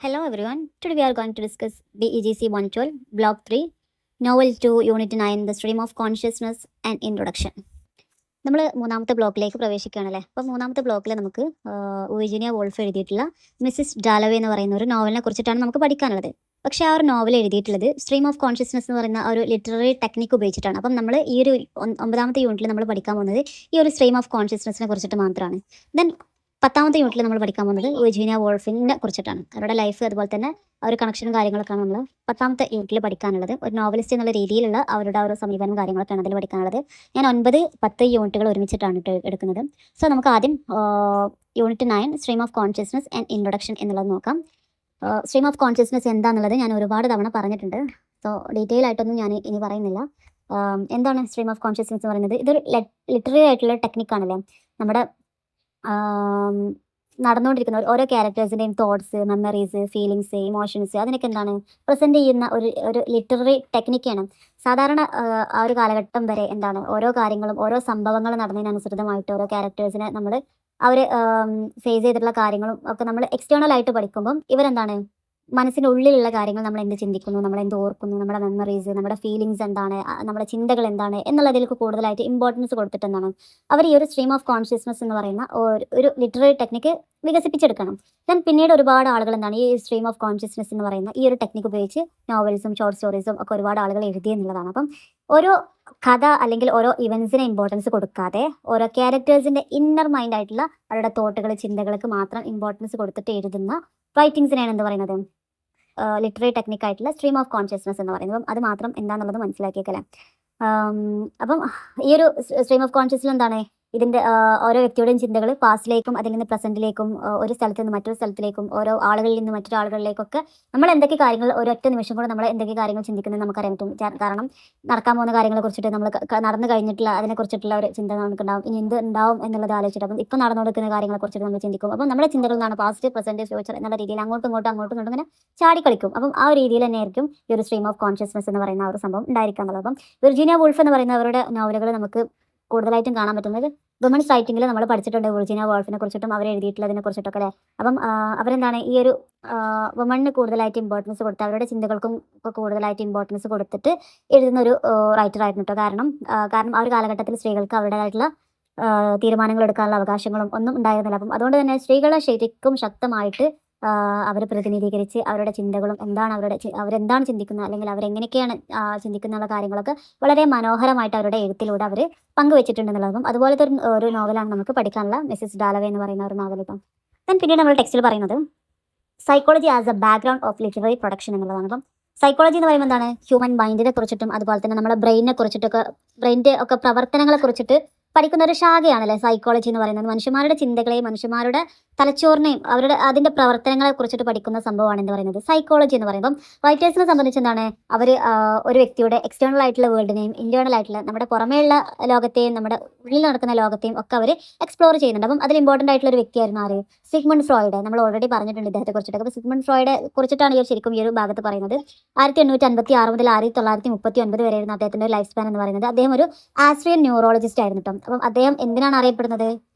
Hello everyone. Today we are going to discuss BEGC 112, Block 3, Novel 2, Unit 9, The Stream of Consciousness and Introduction. നമ്മൾ മൂന്നാമത്തെ ബ്ലോക്കിലേക്ക് പ്രവേശിക്കുകയാണല്ലേ. അപ്പോൾ മൂന്നാമത്തെ ബ്ലോക്കിൽ നമുക്ക് വിർജീനിയ വോൾഫ് എഴുതിയിട്ടുള്ള മിസ്സിസ് ഡാലവേ എന്ന് പറയുന്ന ഒരു നോവലിനെ കുറിച്ചിട്ടാണ് നമുക്ക് പഠിക്കാനുള്ളത്. പക്ഷേ ആ ഒരു നോവൽ എഴുതിയിട്ടുള്ളത് സ്ട്രീം ഓഫ് കോൺഷ്യസ്നസ് എന്ന് പറയുന്ന ഒരു ലിറ്റററി ടെക്നിക്ക് ഉപയോഗിച്ചിട്ടാണ്. അപ്പം നമ്മൾ ഈ ഒരു 9ാമത്തെ യൂണിറ്റിൽ നമ്മൾ പഠിക്കാൻ പോകുന്നത് ഈ ഒരു സ്ട്രീം ഓഫ് കോൺഷ്യസ്നസിനെ കുറിച്ചിട്ട് മാത്രമാണ്. ദെൻ 10ാമത്തെ യൂണിറ്റിൽ നമ്മൾ പഠിക്കാൻ പോകുന്നത് വിർജീനിയ വോൾഫിനെ കുറിച്ചിട്ടാണ്. അവരുടെ ലൈഫ് അതുപോലെ തന്നെ ആ ഒരു കണക്ഷനും കാര്യങ്ങളൊക്കെയാണ് നമ്മൾ 10ാമത്തെ യൂണിറ്റിൽ പഠിക്കാനുള്ളത്. ഒരു നോവലിസ്റ്റ് എന്നുള്ള രീതിയിലുള്ള അവരുടെ ഒരു സമീപനം കാര്യങ്ങളൊക്കെയാണ് അതിൽ പഠിക്കാനുള്ളത്. ഞാൻ 9-10 യൂണിറ്റുകൾ ഒരുമിച്ചിട്ടാണ് എടുക്കുന്നത്. സോ നമുക്ക് ആദ്യം unit 9 stream of consciousness and introduction എന്നുള്ളത് നോക്കാം. സ്ട്രീം ഓഫ് കോൺഷ്യസ്നസ് എന്താണെന്നുള്ളത് ഞാൻ ഒരുപാട് തവണ പറഞ്ഞിട്ടുണ്ട്. സോ ഡീറ്റെയിൽ ആയിട്ടൊന്നും ഞാൻ ഇനി പറയുന്നില്ല. എന്താണ് സ്ട്രീം ഓഫ് കോൺഷ്യസ്നസ് എന്ന് പറയുന്നത്? ഇതൊരു ലിറ്റററി ആയിട്ടുള്ള ടെക്നിക്കാണല്ലേ. നമ്മുടെ നടന്നുകൊണ്ടിരിക്കുന്ന ഓരോ ക്യാരക്ടേഴ്സിൻ്റെയും തോട്ട്സ്, മെമ്മറീസ്, ഫീലിങ്സ്, ഇമോഷൻസ് അതിനൊക്കെ എന്താണ് പ്രസൻറ്റ് ചെയ്യുന്ന ഒരു ലിറ്റററി ടെക്നിക്കാണ്. സാധാരണ ആ ഒരു കാലഘട്ടം വരെ എന്താണ് ഓരോ കാര്യങ്ങളും ഓരോ സംഭവങ്ങൾ നടന്നതിനനുസൃതമായിട്ട് ഓരോ ക്യാരക്ടേഴ്സിനെ നമ്മൾ അവർ ഫേസ് ചെയ്തിട്ടുള്ള കാര്യങ്ങളും ഒക്കെ നമ്മൾ എക്സ്റ്റേണൽ ആയിട്ട് പഠിക്കുമ്പം ഇവരെന്താണ് മനസ്സിൻ്റെ ഉള്ളിലുള്ള കാര്യങ്ങൾ നമ്മൾ എന്ത് ചിന്തിക്കുന്നു, നമ്മൾ എന്ത് ഓർക്കുന്നു, നമ്മുടെ മെമ്മറീസ്, നമ്മുടെ ഫീലിങ്സ് എന്താണ്, നമ്മുടെ ചിന്തകൾ എന്താണ് എന്നുള്ളതിലേക്ക് കൂടുതലായിട്ട് ഇമ്പോർട്ടൻസ് കൊടുത്തിട്ട് എന്താണ് അവർ ഈ ഒരു സ്ട്രീം ഓഫ് കോൺഷ്യസ്നസ് എന്ന് പറയുന്ന ഒരു ലിറ്റററി ടെക്നിക്ക് വികസിപ്പിച്ചെടുക്കണം. ദെൻ പിന്നീട് ഒരുപാട് ആളുകൾ എന്താണ് ഈ സ്ട്രീം ഓഫ് കോൺഷ്യസ്നസ് എന്ന് പറയുന്ന ഈ ഒരു ടെക്നിക്ക് ഉപയോഗിച്ച് നോവൽസും ഷോർട്ട് സ്റ്റോറീസും ഒക്കെ ഒരുപാട് ആളുകൾ എഴുതി എന്നുള്ളതാണ്. അപ്പം ഓരോ കഥ അല്ലെങ്കിൽ ഓരോ ഇവൻസിന് ഇമ്പോർട്ടൻസ് കൊടുക്കാതെ ഓരോ ക്യാരക്ടേഴ്സിൻ്റെ ഇന്നർ മൈൻഡ് ആയിട്ടുള്ള അവരുടെ തോട്ടുകൾ, ചിന്തകൾക്ക് മാത്രം ഇമ്പോർട്ടൻസ് കൊടുത്തിട്ട് എഴുതുന്ന റൈറ്റിങ്സിനെയാണ് എന്ത് പറയുന്നത് ലിറ്റററി ടെക്നിക്കായിട്ടുള്ള സ്ട്രീം ഓഫ് കോൺഷ്യസ്നസ് എന്ന് പറയുന്നത്. അത് മാത്രം എന്താണെന്നുള്ളത് മനസ്സിലാക്കിയേക്കല്ലേ. അപ്പം ഈ ഒരു സ്ട്രീം ഓഫ് കോൺഷ്യസ്നസ് എന്താണ് ഇതിൻ്റെ ഓരോ വ്യക്തിയുടെയും ചിന്തകൾ പാസ്റ്റിലേക്കും അതിൽ നിന്ന് പ്രസൻറ്റിലേക്കും ഒരു സ്ഥലത്ത് നിന്ന് മറ്റൊരു സ്ഥലത്തിലേക്കും ഓരോ ആളുകളിൽ നിന്ന് മറ്റൊരു ആളുകളിലേക്കൊക്കെ നമ്മൾ എന്തൊക്കെ കാര്യങ്ങൾ ഒരൊറ്റ നിമിഷം കൂടെ നമ്മൾ എന്തൊക്കെ കാര്യങ്ങൾ ചിന്തിക്കുന്നത് നമുക്കറിയാൻ പറ്റും. കാരണം നടക്കാൻ പോകുന്ന കാര്യങ്ങളെ കുറിച്ചിട്ട് നമ്മൾ നടന്നു കഴിഞ്ഞിട്ടുള്ള അതിനെക്കുറിച്ചിട്ടുള്ള ഒരു ചിന്ത നമുക്കുണ്ടാവും. ഇനി എന്ത് ഉണ്ടാവും എന്നുള്ളത് ആലോചിച്ചിട്ട് അപ്പം ഇപ്പം നടന്നുകൊടുക്കുന്ന കാര്യങ്ങളെ കുറിച്ചിട്ട് നമ്മൾ ചിന്തിക്കും. അപ്പം നമ്മുടെ ചിന്തകൾ എന്നാണ് പാസ്റ്റ്, പ്രസൻറ്റ്, ഫ്യൂച്ചർ എന്നുള്ള രീതിയിൽ അങ്ങോട്ടും ഇങ്ങോട്ടും ഇങ്ങനെ ചാടിക്കളിക്കും. അപ്പം ആ ഒരു രീതിയിൽ തന്നെ ആയിരിക്കും ഈ ഒരു സ്ട്രീം ഓഫ് കോൺഷ്യസ്നസ് എന്ന് പറയുന്ന ആ ഒരു സംഭവം ഉണ്ടായിരിക്കുക എന്നുള്ളത്. അപ്പം വിർജീനിയ വോൾഫ് എന്ന് പറയുന്ന അവരുടെ നോവലുകൾ നമുക്ക് കൂടുതലായിട്ടും കാണാൻ പറ്റുന്നത് വുമൻസ് റൈറ്റിങ്ങിൽ നമ്മൾ പഠിച്ചിട്ടുണ്ട്. വിർജീനിയ വോൾഫിനെ കുറിച്ചിട്ടും അവർ എഴുതിയിട്ടുള്ളതിനെ കുറിച്ചിട്ടൊക്കെ അല്ലേ. അപ്പം അവരെന്താണ് ഈ ഒരു വുമണിന് കൂടുതലായിട്ട് ഇമ്പോർട്ടൻസ് കൊടുത്ത് അവരുടെ ചിന്തകൾക്കും കൂടുതലായിട്ട് ഇമ്പോർട്ടൻസ് കൊടുത്തിട്ട് എഴുതുന്ന ഒരു റൈറ്റർ ആയിരുന്നു കേട്ടോ. കാരണം ആ ഒരു കാലഘട്ടത്തിൽ സ്ത്രീകൾക്ക് അവരുടേതായിട്ടുള്ള തീരുമാനങ്ങൾ എടുക്കാനുള്ള അവകാശങ്ങളും ഒന്നും ഉണ്ടായിരുന്നില്ല. അപ്പം അതുകൊണ്ട് തന്നെ സ്ത്രീകളെ ശരിക്കും ശക്തമായിട്ട് അവർ പ്രതിനിധീകരിച്ച് അവരുടെ ചിന്തകളും എന്താണ് അവരെന്താണ് ചിന്തിക്കുന്നത് അല്ലെങ്കിൽ അവരെങ്ങനെയൊക്കെയാണ് ചിന്തിക്കുന്ന കാര്യങ്ങളൊക്കെ വളരെ മനോഹരമായിട്ട് അവരുടെ എഴുത്തിലൂടെ അവർ പങ്കുവെച്ചിട്ടുണ്ടെന്നുള്ളതും അതുപോലത്തെ ഒരു നോവലാണ് നമുക്ക് പഠിക്കാനുള്ള മിസ്സിസ് ഡാലവേ എന്ന് പറയുന്ന ഒരു നോവൽ. ഇപ്പം പിന്നീട് നമ്മൾ ടെക്സ്റ്റിൽ പറയുന്നത് psychology as A background of literary production എന്നുള്ളതാണ്. അപ്പം സൈക്കോളജി എന്ന് പറയുമ്പോൾ എന്താണ് ഹ്യൂമൻ മൈൻഡിനെ കുറിച്ചിട്ടും അതുപോലെ തന്നെ നമ്മുടെ ബ്രെയിനിനെ കുറിച്ചിട്ടൊക്കെ ബ്രെയിനിൻ്റെ ഒക്കെ പ്രവർത്തനങ്ങളെ കുറിച്ചിട്ട് പഠിക്കുന്ന ഒരു ശാഖയാണല്ലേ സൈക്കോളജി എന്ന് പറയുന്നത്. മനുഷ്യന്മാരുടെ ചിന്തകളെയും മനുഷ്യന്മാരുടെ തലച്ചോറിനെയും അതിൻ്റെ പ്രവർത്തനങ്ങളെ കുറിച്ചിട്ട് പഠിക്കുന്ന സംഭവമാണ് എന്ന് പറയുന്നത് സൈക്കോളജി എന്ന് പറയുമ്പം റൈറ്റേഴ്സിനെ സംബന്ധിച്ച് എന്താണ് അവർ ഒരു വ്യക്തിയുടെ എക്സ്റ്റേണൽ ആയിട്ടുള്ള വേൾഡിനെയും ഇന്റേണൽ ആയിട്ടുള്ള നമ്മുടെ പുറമേയുള്ള ലോകത്തെയും നമ്മുടെ ഉള്ളിൽ നടക്കുന്ന ലോകത്തെയും ഒക്കെ അവർ എക്സ്പ്ലോർ ചെയ്യുന്നുണ്ട്. അപ്പം അതിൽ ഇമ്പോർട്ടൻ്റ് ആയിട്ടുള്ള ഒരു വ്യക്തിയായിരുന്നു ആര്? Sigmund Freud. നമ്മൾ ഓൾറെഡി പറഞ്ഞിട്ടുണ്ട് ഇദ്ദേഹത്തെ കുറിച്ചിട്ട്. അപ്പോൾ സിഗ്മണ്ട് ഫ്രോയിഡെ കുറിച്ചിട്ടാണ് ഈ ശരിക്കും ഈ ഒരു ഭാഗത്ത് പറയുന്നത്. 1856 മുതൽ 1939 വരെയായിരുന്നു അദ്ദേഹത്തിൻ്റെ ലൈഫ് സ്പാൻ എന്ന് പറയുന്നത്. അദ്ദേഹം ഒരു ആസ്ട്രിയൻ ന്യൂറോളജിസ്റ്റ് ആയിരുന്നു കേട്ടോ. അപ്പം അദ്ദേഹം എന്തിനാണ് അറിയപ്പെടുന്നത്?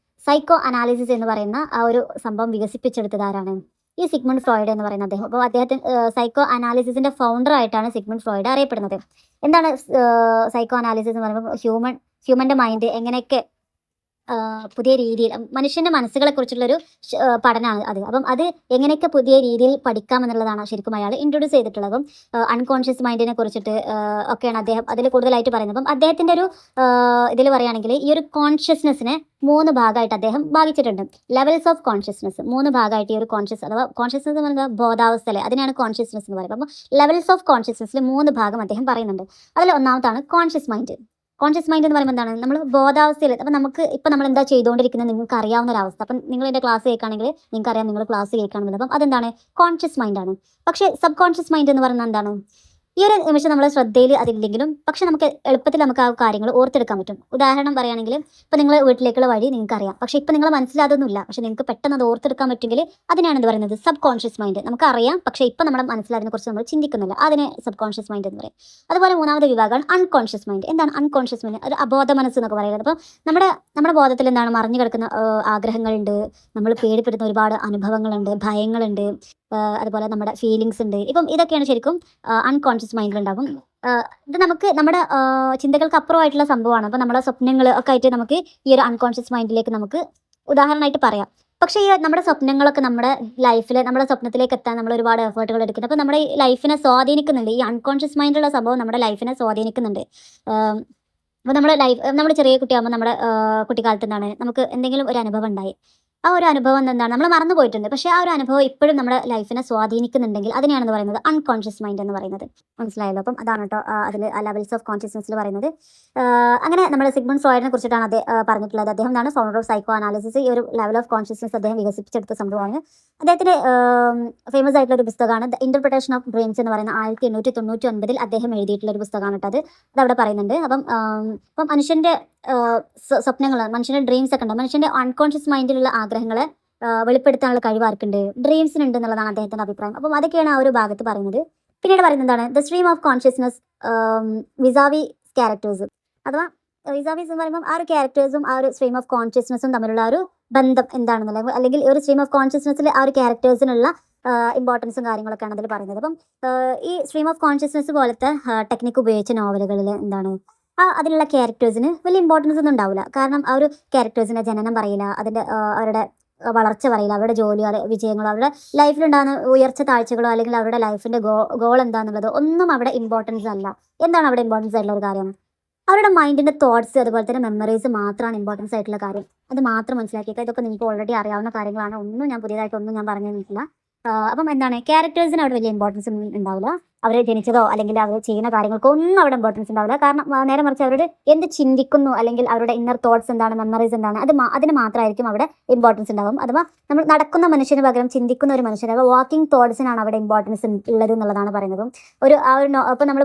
സൈക്കോ അനാലിസിസ് എന്ന് പറയുന്ന ആ ഒരു സംഭവം വികസിപ്പിച്ചെടുത്തത് ആരാണ്? ഈ സിഗ്മണ്ട് ഫ്രോയിഡ് എന്ന് പറയുന്ന അദ്ദേഹം. അപ്പോൾ അദ്ദേഹത്തിന് സൈക്കോ അനാലിസിസിൻ്റെ ഫൗണ്ടർ ആയിട്ടാണ് സിഗ്മണ്ട് ഫ്രോയിഡ് അറിയപ്പെടുന്നത്. എന്താണ് സൈക്കോ അനാലിസിസ് എന്ന് പറയുമ്പോൾ ഹ്യൂമൻ്റെ മൈൻഡ് എങ്ങനെയൊക്കെ പുതിയ രീതിയിൽ മനുഷ്യൻ്റെ മനസ്സുകളെ കുറിച്ചുള്ളൊരു പഠനമാണ് അത്. അപ്പം അത് എങ്ങനെയൊക്കെ പുതിയ രീതിയിൽ പഠിക്കാമെന്നുള്ളതാണ് ശരിക്കും അയാൾ ഇൻട്രൊഡ്യൂസ് ചെയ്തിട്ടുള്ളത്. അപ്പം അൺകോൺഷ്യസ് മൈൻഡിനെ കുറിച്ചിട്ട് ഒക്കെയാണ് അദ്ദേഹം അതിൽ കൂടുതലായിട്ട് പറയുന്നത്. അപ്പം അദ്ദേഹത്തിൻ്റെ ഒരു ഇതിൽ പറയുകയാണെങ്കിൽ ഈ ഒരു കോൺഷ്യസ്നെസ്സിനെ 3 ഭാഗമായിട്ട് അദ്ദേഹം ഭാഗിച്ചിട്ടുണ്ട്. ലെവൽസ് ഓഫ് കോൺഷ്യസ്നെസ് 3 ഭാഗമായിട്ട് ഈ ഒരു അഥവാ കോൺഷ്യസ്നെസ് എന്ന് പറയുന്നത് ബോധാവസ്ഥയിലെ അതിനാണ് കോൺഷ്യസ്നെസ് എന്ന് പറയുന്നത്. അപ്പം ലെവൽസ് ഓഫ് കോൺഷ്യസ്നെസ്സിൽ 3 ഭാഗം അദ്ദേഹം പറയുന്നുണ്ട്. അതിൽ ഒന്നാമത്താണ് കോൺഷ്യസ് മൈൻഡ്. കോൺഷ്യസ് മൈൻഡ് എന്ന് പറയുമ്പോൾ എന്താണ് നമ്മൾ ബോധാവസ്ഥയിൽ. അപ്പം നമുക്ക് ഇപ്പം നമ്മൾ എന്താ ചെയ്തുകൊണ്ടിരിക്കുന്നത് നിങ്ങൾക്ക് അറിയാവുന്ന ഒരു അവസ്ഥ. അപ്പം നിങ്ങൾ എൻ്റെ ക്ലാസ് കേൾക്കുകയാണെങ്കിൽ നിങ്ങൾക്ക് അറിയാം നിങ്ങൾ ക്ലാസ് കേൾക്കുകയാണെന്നുള്ളത്. അപ്പം അതെന്താണ് കോൺഷ്യസ് മൈൻഡാണ്. പക്ഷേ സബ് കോൺഷ്യസ് മൈൻഡ് എന്ന് പറയുന്നത് എന്താണ്? ഈ ഒരു നിമിഷം നമ്മൾ ശ്രദ്ധയിൽ അതില്ലെങ്കിലും പക്ഷെ നമുക്ക് എളുപ്പത്തിൽ നമുക്ക് ആ കാര്യങ്ങൾ ഓർത്തെടുക്കാൻ പറ്റും. ഉദാഹരണം പറയുകയാണെങ്കിൽ ഇപ്പം നിങ്ങൾ വീട്ടിലേക്കുള്ള വഴി നിങ്ങൾക്ക് അറിയാം, പക്ഷേ ഇപ്പം നിങ്ങൾ മനസ്സിലാതൊന്നുമില്ല, പക്ഷേ നിങ്ങൾക്ക് പെട്ടെന്ന് അത് ഓർത്തെടുക്കാൻ പറ്റുമെങ്കിൽ അതിനാണ് എന്ത് പറയുന്നത് സബ് കോൺഷ്യസ് മൈൻഡ്. നമുക്ക് അറിയാം, പക്ഷേ ഇപ്പം നമ്മുടെ മനസ്സിലതിനെ കുറിച്ച് നമ്മൾ ചിന്തിക്കുന്നില്ല, അതിനെ സബ് കോൺഷ്യസ് മൈൻഡ് എന്ന് പറയും. അതുപോലെ 3ാമത്തെ വിഭാഗമാണ് അൺകോൺഷ്യസ് മൈൻഡ്. എന്താണ് അൺകോൺഷ്യസ് മൈൻഡ്? ഒരു അബോധ മനസ്സ് എന്നൊക്കെ പറയുന്നത്. അപ്പം നമ്മുടെ ബോധത്തിൽ എന്താണ് മറിഞ്ഞു കിടക്കുന്ന ആഗ്രഹങ്ങളുണ്ട്, നമ്മൾ പേടിപ്പെടുന്ന ഒരുപാട് അനുഭവങ്ങളുണ്ട്, ഭയങ്ങളുണ്ട്, അതുപോലെ നമ്മുടെ ഫീലിങ്സ് ഉണ്ട്. ഇപ്പം ഇതൊക്കെയാണ് ശരിക്കും അൺകോൺഷ്യസ് മൈൻഡിലുണ്ടാകും. ഇത് നമുക്ക് നമ്മുടെ ചിന്തകൾക്ക് അപ്പുറമായിട്ടുള്ള സംഭവമാണ്. അപ്പോൾ നമ്മുടെ സ്വപ്നങ്ങൾ ഒക്കെ ആയിട്ട് നമുക്ക് ഈ ഒരു അൺകോൺഷ്യസ് മൈൻഡിലേക്ക് നമുക്ക് ഉദാഹരണമായിട്ട് പറയാം. പക്ഷേ ഈ നമ്മുടെ സ്വപ്നങ്ങളൊക്കെ നമ്മുടെ ലൈഫിൽ നമ്മുടെ സ്വപ്നത്തിലേക്ക് എത്താൻ നമ്മൾ ഒരുപാട് എഫേർട്ടുകൾ എടുക്കുന്നുണ്ട്. അപ്പോൾ നമ്മുടെ ഈ ലൈഫിനെ സ്വാധീനിക്കുന്നുണ്ട്. ഈ അൺകോൺഷ്യസ് മൈൻഡുള്ള സംഭവം നമ്മുടെ ലൈഫിനെ സ്വാധീനിക്കുന്നുണ്ട്. അപ്പോൾ നമ്മുടെ നമ്മൾ ചെറിയ കുട്ടിയാകുമ്പോൾ നമ്മുടെ കുട്ടിക്കാലത്ത് എന്താണ് നമുക്ക് എന്തെങ്കിലും ഒരു അനുഭവം ഉണ്ടായി. ആ ഒരു അനുഭവം എന്താണ് നമ്മൾ മറന്നു പോയിട്ടുണ്ട്. പക്ഷേ ആ ഒരു അനുഭവം ഇപ്പോഴും നമ്മുടെ ലൈഫിനെ സ്വാധീനിക്കുന്നുണ്ടെങ്കിൽ അതിനെയാണെന്ന് പറയുന്നത് അൺകോൺഷ്യസ് മൈൻഡ് എന്ന് പറയുന്നത്. മനസ്സിലായല്ലോ? അപ്പം അതാണ് കേട്ടോ അതിൽ ലെവൽസ് ഓഫ് കോൺഷ്യസ്നെസ്സിൽ പറയുന്നത്. അങ്ങനെ നമ്മുടെ സിഗ്മണ്ട് ഫ്രോയിഡിനെ കുറിച്ചിട്ടാണ് പറഞ്ഞിട്ടുള്ളത്. അദ്ദേഹം എന്താണ് ഫൗണ്ടർ ഓഫ് സൈക്കോ അനാലിസിസ്. ഈ ഒരു ലെവൽ ഓഫ് കോൺഷ്യസ്നെസ് അദ്ദേഹം വികസിപ്പിച്ചെടുത്ത സംഭവമാണ്. അദ്ദേഹത്തിൻ്റെ ഫേമസ് ആയിട്ടുള്ള ഒരു പുസ്തകമാണ് ദ ഇൻ്റർപ്രിട്ടേഷൻ ഓഫ് ഡ്രീംസ് എന്ന് പറയുന്ന 1899 അദ്ദേഹം എഴുതിയിട്ടുള്ള ഒരു പുസ്തകമാണ് കേട്ടോ അത്. അതവിടെ പറയുന്നുണ്ട്. അപ്പം മനുഷ്യൻ്റെ സ്വപ്നങ്ങൾ, മനുഷ്യൻ്റെ ഡ്രീംസ് ഒക്കെ ഉണ്ട്. മനുഷ്യൻ്റെ അൺകോൺഷ്യസ് മൈൻഡിലുള്ള ആഗ്രഹങ്ങളെ വെളിപ്പെടുത്താനുള്ള കഴിവ് ആർക്കുണ്ട്? ഡ്രീംസിനുണ്ട് എന്നുള്ളതാണ് അദ്ദേഹത്തിൻ്റെ അഭിപ്രായം. അപ്പം അതൊക്കെയാണ് ആ ഒരു ഭാഗത്ത് പറയുന്നത്. പിന്നീട് പറയുന്നത് എന്താണ്? The stream of consciousness vis-a-vis characters, അഥവാ വിസാവീസ് എന്ന് പറയുമ്പോൾ ആ ഒരു ക്യാരക്ടേഴ്സും ആ ഒരു സ്ട്രീം ഓഫ് കോൺഷ്യസ്നസ്സും തമ്മിലുള്ള ഒരു ബന്ധം എന്താണെന്നുള്ളത്, അല്ലെങ്കിൽ ഒരു സ്ട്രീം ഓഫ് കോൺഷ്യസ്നസ്സിൽ ആ ഒരു ക്യാരക്ടേഴ്സിനുള്ള ഇമ്പോർട്ടൻസും കാര്യങ്ങളൊക്കെയാണ് അതിൽ പറയുന്നത്. അപ്പം ഈ സ്ട്രീം ഓഫ് കോൺഷ്യസ്നസ് പോലത്തെ ടെക്നിക്ക് ഉപയോഗിച്ച നോവലുകളിൽ എന്താണ് അതിലുള്ള ക്യാരക്ടേഴ്സിന് വലിയ ഇമ്പോർട്ടൻസ് ഒന്നും ഉണ്ടാവില്ല. കാരണം ആ ഒരു ക്യാരക്ടേഴ്സിൻ്റെ ജനനം പറയില്ല, അതിൻ്റെ അവരുടെ വളർച്ച പറയില്ല, അവരുടെ ജോലിയോ വിജയങ്ങളോ അവരുടെ ലൈഫിലുണ്ടാകുന്ന ഉയർച്ച താഴ്ചകളോ അല്ലെങ്കിൽ അവരുടെ ലൈഫിൻ്റെ ഗോൾ എന്താണെന്നുള്ളത് ഒന്നും അവിടെ ഇമ്പോർട്ടൻസ് അല്ല. എന്താണ് അവിടെ ഇമ്പോർട്ടൻസ് ആയിട്ടുള്ള ഒരു കാര്യം? അവരുടെ മൈൻഡിൻ്റെ തോട്ട്സ് അതുപോലെ തന്നെ മെമ്മറീസ് മാത്രമാണ് ഇമ്പോർട്ടൻസ് ആയിട്ടുള്ള കാര്യം. അത് മാത്രം മനസ്സിലാക്കിയിട്ട് ഇതൊക്കെ നിങ്ങൾക്ക് ഓൾറെഡി അറിയാവുന്ന കാര്യങ്ങളാണ്. ഞാൻ പുതിയതായിട്ടൊന്നും ഞാൻ പറഞ്ഞു തന്നിട്ടില്ല. അപ്പം എന്താണ് ക്യാരക്ടേഴ്സിന് അവിടെ വലിയ ഇമ്പോർട്ടൻസ് ഒന്നും ഉണ്ടാവില്ല. അവർ ജനിച്ചതോ അല്ലെങ്കിൽ അവർ ചെയ്യുന്ന കാര്യങ്ങൾക്കോ ഒന്നും അവിടെ ഇമ്പോർട്ടൻസ് ഉണ്ടാവില്ല. കാരണം നേരെ മറിച്ച് അവരോട് എന്ത് ചിന്തിക്കുന്നു അല്ലെങ്കിൽ അവരുടെ ഇന്നർ തോട്ട്സ് എന്താണ്, മെമ്മറീസ് എന്താണ്, അതിന് മാത്രമായിരിക്കും അവിടെ ഇമ്പോർട്ടൻസ് ഉണ്ടാകും. അഥവാ നമ്മൾ നടക്കുന്ന മനുഷ്യന് പകരം ചിന്തിക്കുന്ന ഒരു മനുഷ്യന്, അപ്പോൾ വാക്കിംഗ് തോട്ട്സിനാണ് അവിടെ ഇമ്പോർട്ടൻസ് ഉള്ളത് എന്നുള്ളതാണ് പറയുന്നത്. അപ്പോൾ നമ്മൾ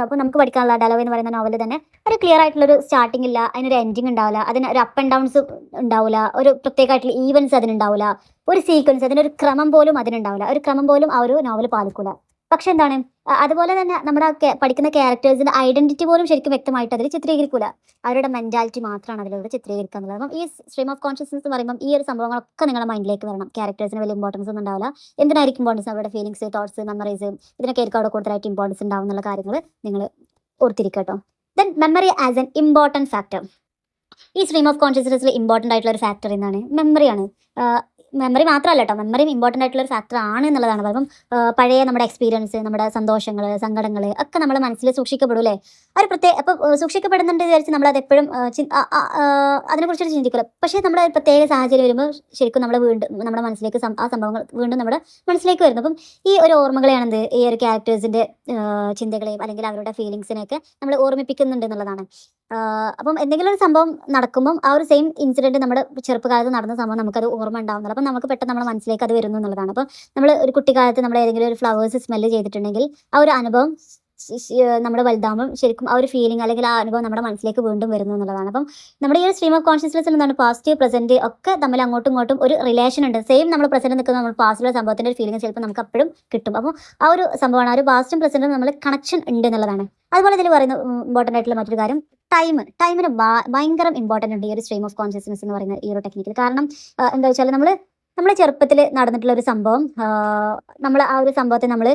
അപ്പോൾ നമുക്ക് പഠിക്കാനുള്ള ഡയലോഗ് എന്ന് പറയുന്ന നോവൽ തന്നെ ഒരു ക്ലിയർ ആയിട്ടുള്ളൊരു സ്റ്റാർട്ടിംഗ് ഇല്ല, അതിനൊരു എൻഡിങ് ഉണ്ടാവില്ല, അതിന് ഒരു അപ്പ് ആൻഡ് ഡൗൺസ് ഉണ്ടാവില്ല, ഒരു പ്രത്യേകമായിട്ടുള്ള ഈവൻസ് അതിനുണ്ടാവില്ല, ഒരു സീക്വൻസ്, അതിനൊരു ക്രമം പോലും അതിനുണ്ടാവില്ല. ഒരു ക്രമം പോലും ആ ഒരു നോവൽ പാലിക്കൂല. പക്ഷെ എന്താണ് അതുപോലെ തന്നെ നമ്മുടെ പഠിക്കുന്ന ക്യാരക്ടേഴ്സിൻ്റെ ഐഡന്റിറ്റി പോലും ശരിക്കും വ്യക്തമായിട്ട് അതിൽ ചിത്രീകരിക്കൂല. അവരുടെ മെന്റാലിറ്റി മാത്രമാണ് അതിലൂടെ ചിത്രീകരിക്കുക എന്നുള്ളത്. അപ്പം ഈ സ്ട്രീം ഓഫ് കോൺഷ്യസ്നസ് എന്ന് പറയുമ്പോൾ ഈ ഒരു സംഭവങ്ങളൊക്കെ നിങ്ങളുടെ മൈൻഡിലേക്ക് വരണം. ക്യാരക്ടേഴ്സിന് വലിയ ഇമ്പോർട്ടൻസ് ഒന്നും ഉണ്ടാവില്ല. എന്തിനായിരിക്കും ഇമ്പോർട്ടൻസ്? അവരുടെ ഫീലിങ്സ്, തോട്ട്സ്, മെമ്മറീസ്, ഇതിനൊക്കെ ആയിരിക്കും അവിടെ കൂടുതലായിട്ട് ഇമ്പോർട്ടൻസ് ഉണ്ടാവും എന്നുള്ള കാര്യങ്ങൾ നിങ്ങൾ ഓർത്തിരിക്കുക കേട്ടോ. Then memory as an important factor. ഈ സ്ട്രീം ഓഫ് കോൺഷ്യസ്നെസ്സിൽ ഇമ്പോർട്ടൻ്റ് ആയിട്ടുള്ള ഒരു ഫാക്ടർ എന്താണ്? മെമ്മറിയാണ്. മെമ്മറി മാത്രമല്ല കേട്ടോ, മെമ്മറിയും ഇമ്പോർട്ടൻ്റ് ആയിട്ടുള്ള ഒരു ഫാക്ടർ ആണ് എന്നുള്ളതാണ്. അപ്പം പഴയ നമ്മുടെ എക്സ്പീരിയൻസ്, നമ്മുടെ സന്തോഷങ്ങൾ, സങ്കടങ്ങൾ ഒക്കെ നമ്മുടെ മനസ്സിൽ സൂക്ഷിക്കപ്പെടും അല്ലേ? ഒരു അപ്പോൾ സൂക്ഷിക്കപ്പെടുന്നുണ്ട് വിചാരിച്ച് നമ്മളത് എപ്പോഴും അതിനെക്കുറിച്ചൊരു ചിന്തിക്കില്ല. പക്ഷേ നമ്മുടെ പ്രത്യേക സാഹചര്യം വരുമ്പോൾ ശരിക്കും നമ്മുടെ മനസ്സിലേക്ക് ആ സംഭവങ്ങൾ വീണ്ടും നമ്മുടെ മനസ്സിലേക്ക് വരുന്നു. അപ്പം ഈ ഒരു ഓർമ്മകളെയാണെന്ത് ഈ ഒരു ക്യാരക്ടേഴ്സിൻ്റെ ചിന്തകളെയും അല്ലെങ്കിൽ അവരുടെ ഫീലിങ്സിനെയൊക്കെ നമ്മൾ ഓർമ്മിപ്പിക്കുന്നുണ്ട് എന്നുള്ളതാണ്. അപ്പം എന്തെങ്കിലും ഒരു സംഭവം നടക്കുമ്പം ആ ഒരു സെയിം ഇൻസിഡൻറ്റ് നമ്മുടെ ചെറുപ്പകാലത്ത് നടന്ന സംഭവം നമുക്കത് ഓർമ്മ ഉണ്ടാവുന്നില്ല. അപ്പം നമുക്ക് പെട്ടെന്ന് നമ്മുടെ മനസ്സിലേക്ക് അത് വരുന്നു എന്നുള്ളതാണ്. അപ്പം നമ്മൾ ഒരു കുട്ടിക്കാലത്ത് നമ്മൾ ഏതെങ്കിലും ഒരു ഫ്ലവേഴ്സ് സ്മെല്ല് ചെയ്തിട്ടുണ്ടെങ്കിൽ ആ ഒരു അനുഭവം നമ്മുടെ വലുതാകുമ്പം ശരിക്കും ആ ഒരു ഫീലിംഗ് അല്ലെങ്കിൽ ആ അനുഭവം നമ്മുടെ മനസ്സിലേക്ക് വീണ്ടും വരുന്നു എന്നുള്ളതാണ്. അപ്പം നമ്മുടെ ഈ ഒരു സ്ട്രീം ഓഫ് കോൺഷ്യസ്നെസ്സിൽ എന്താണ് പാസ്റ്റ് പ്രസൻറ്റ് ഒക്കെ തമ്മിൽ അങ്ങോട്ടും ഇങ്ങോട്ടും ഒരു റിലേഷൻ ഉണ്ട്. സെയിം നമ്മൾ പ്രസൻറ്റ് നിൽക്കുന്ന നമ്മൾ പാസ്റ്റിലുള്ള സംഭവത്തിൻ്റെ ഒരു ഫീലിംഗ് ചിലപ്പോൾ നമുക്ക് അപ്പോഴും കിട്ടും. അപ്പോൾ ആ ഒരു സംഭവമാണ്, ആ ഒരു പാസ്റ്റും പ്രസൻറ്റും നമ്മൾ കണക്ഷൻ ഉണ്ട് എന്നുള്ളതാണ്. അതുപോലെ ഇതിൽ പറയുന്ന ഇമ്പോർട്ടൻ്റ് ആയിട്ടുള്ള മറ്റൊരു കാര്യം ടൈമിന് ഭയങ്കര ഇമ്പോർട്ടൻ്റ് ഉണ്ട് ഈ ഒരു സ്ട്രീം ഓഫ് കോൺഷ്യസ്നെസ് എന്ന് പറയുന്ന ഈ ഒരു ടെക്നിക്കിൽ. കാരണം എന്താ വെച്ചാൽ നമ്മൾ ചെറുപ്പത്തിൽ നടന്നിട്ടുള്ള ഒരു സംഭവം നമ്മൾ ആ ഒരു സംഭവത്തെ നമ്മൾ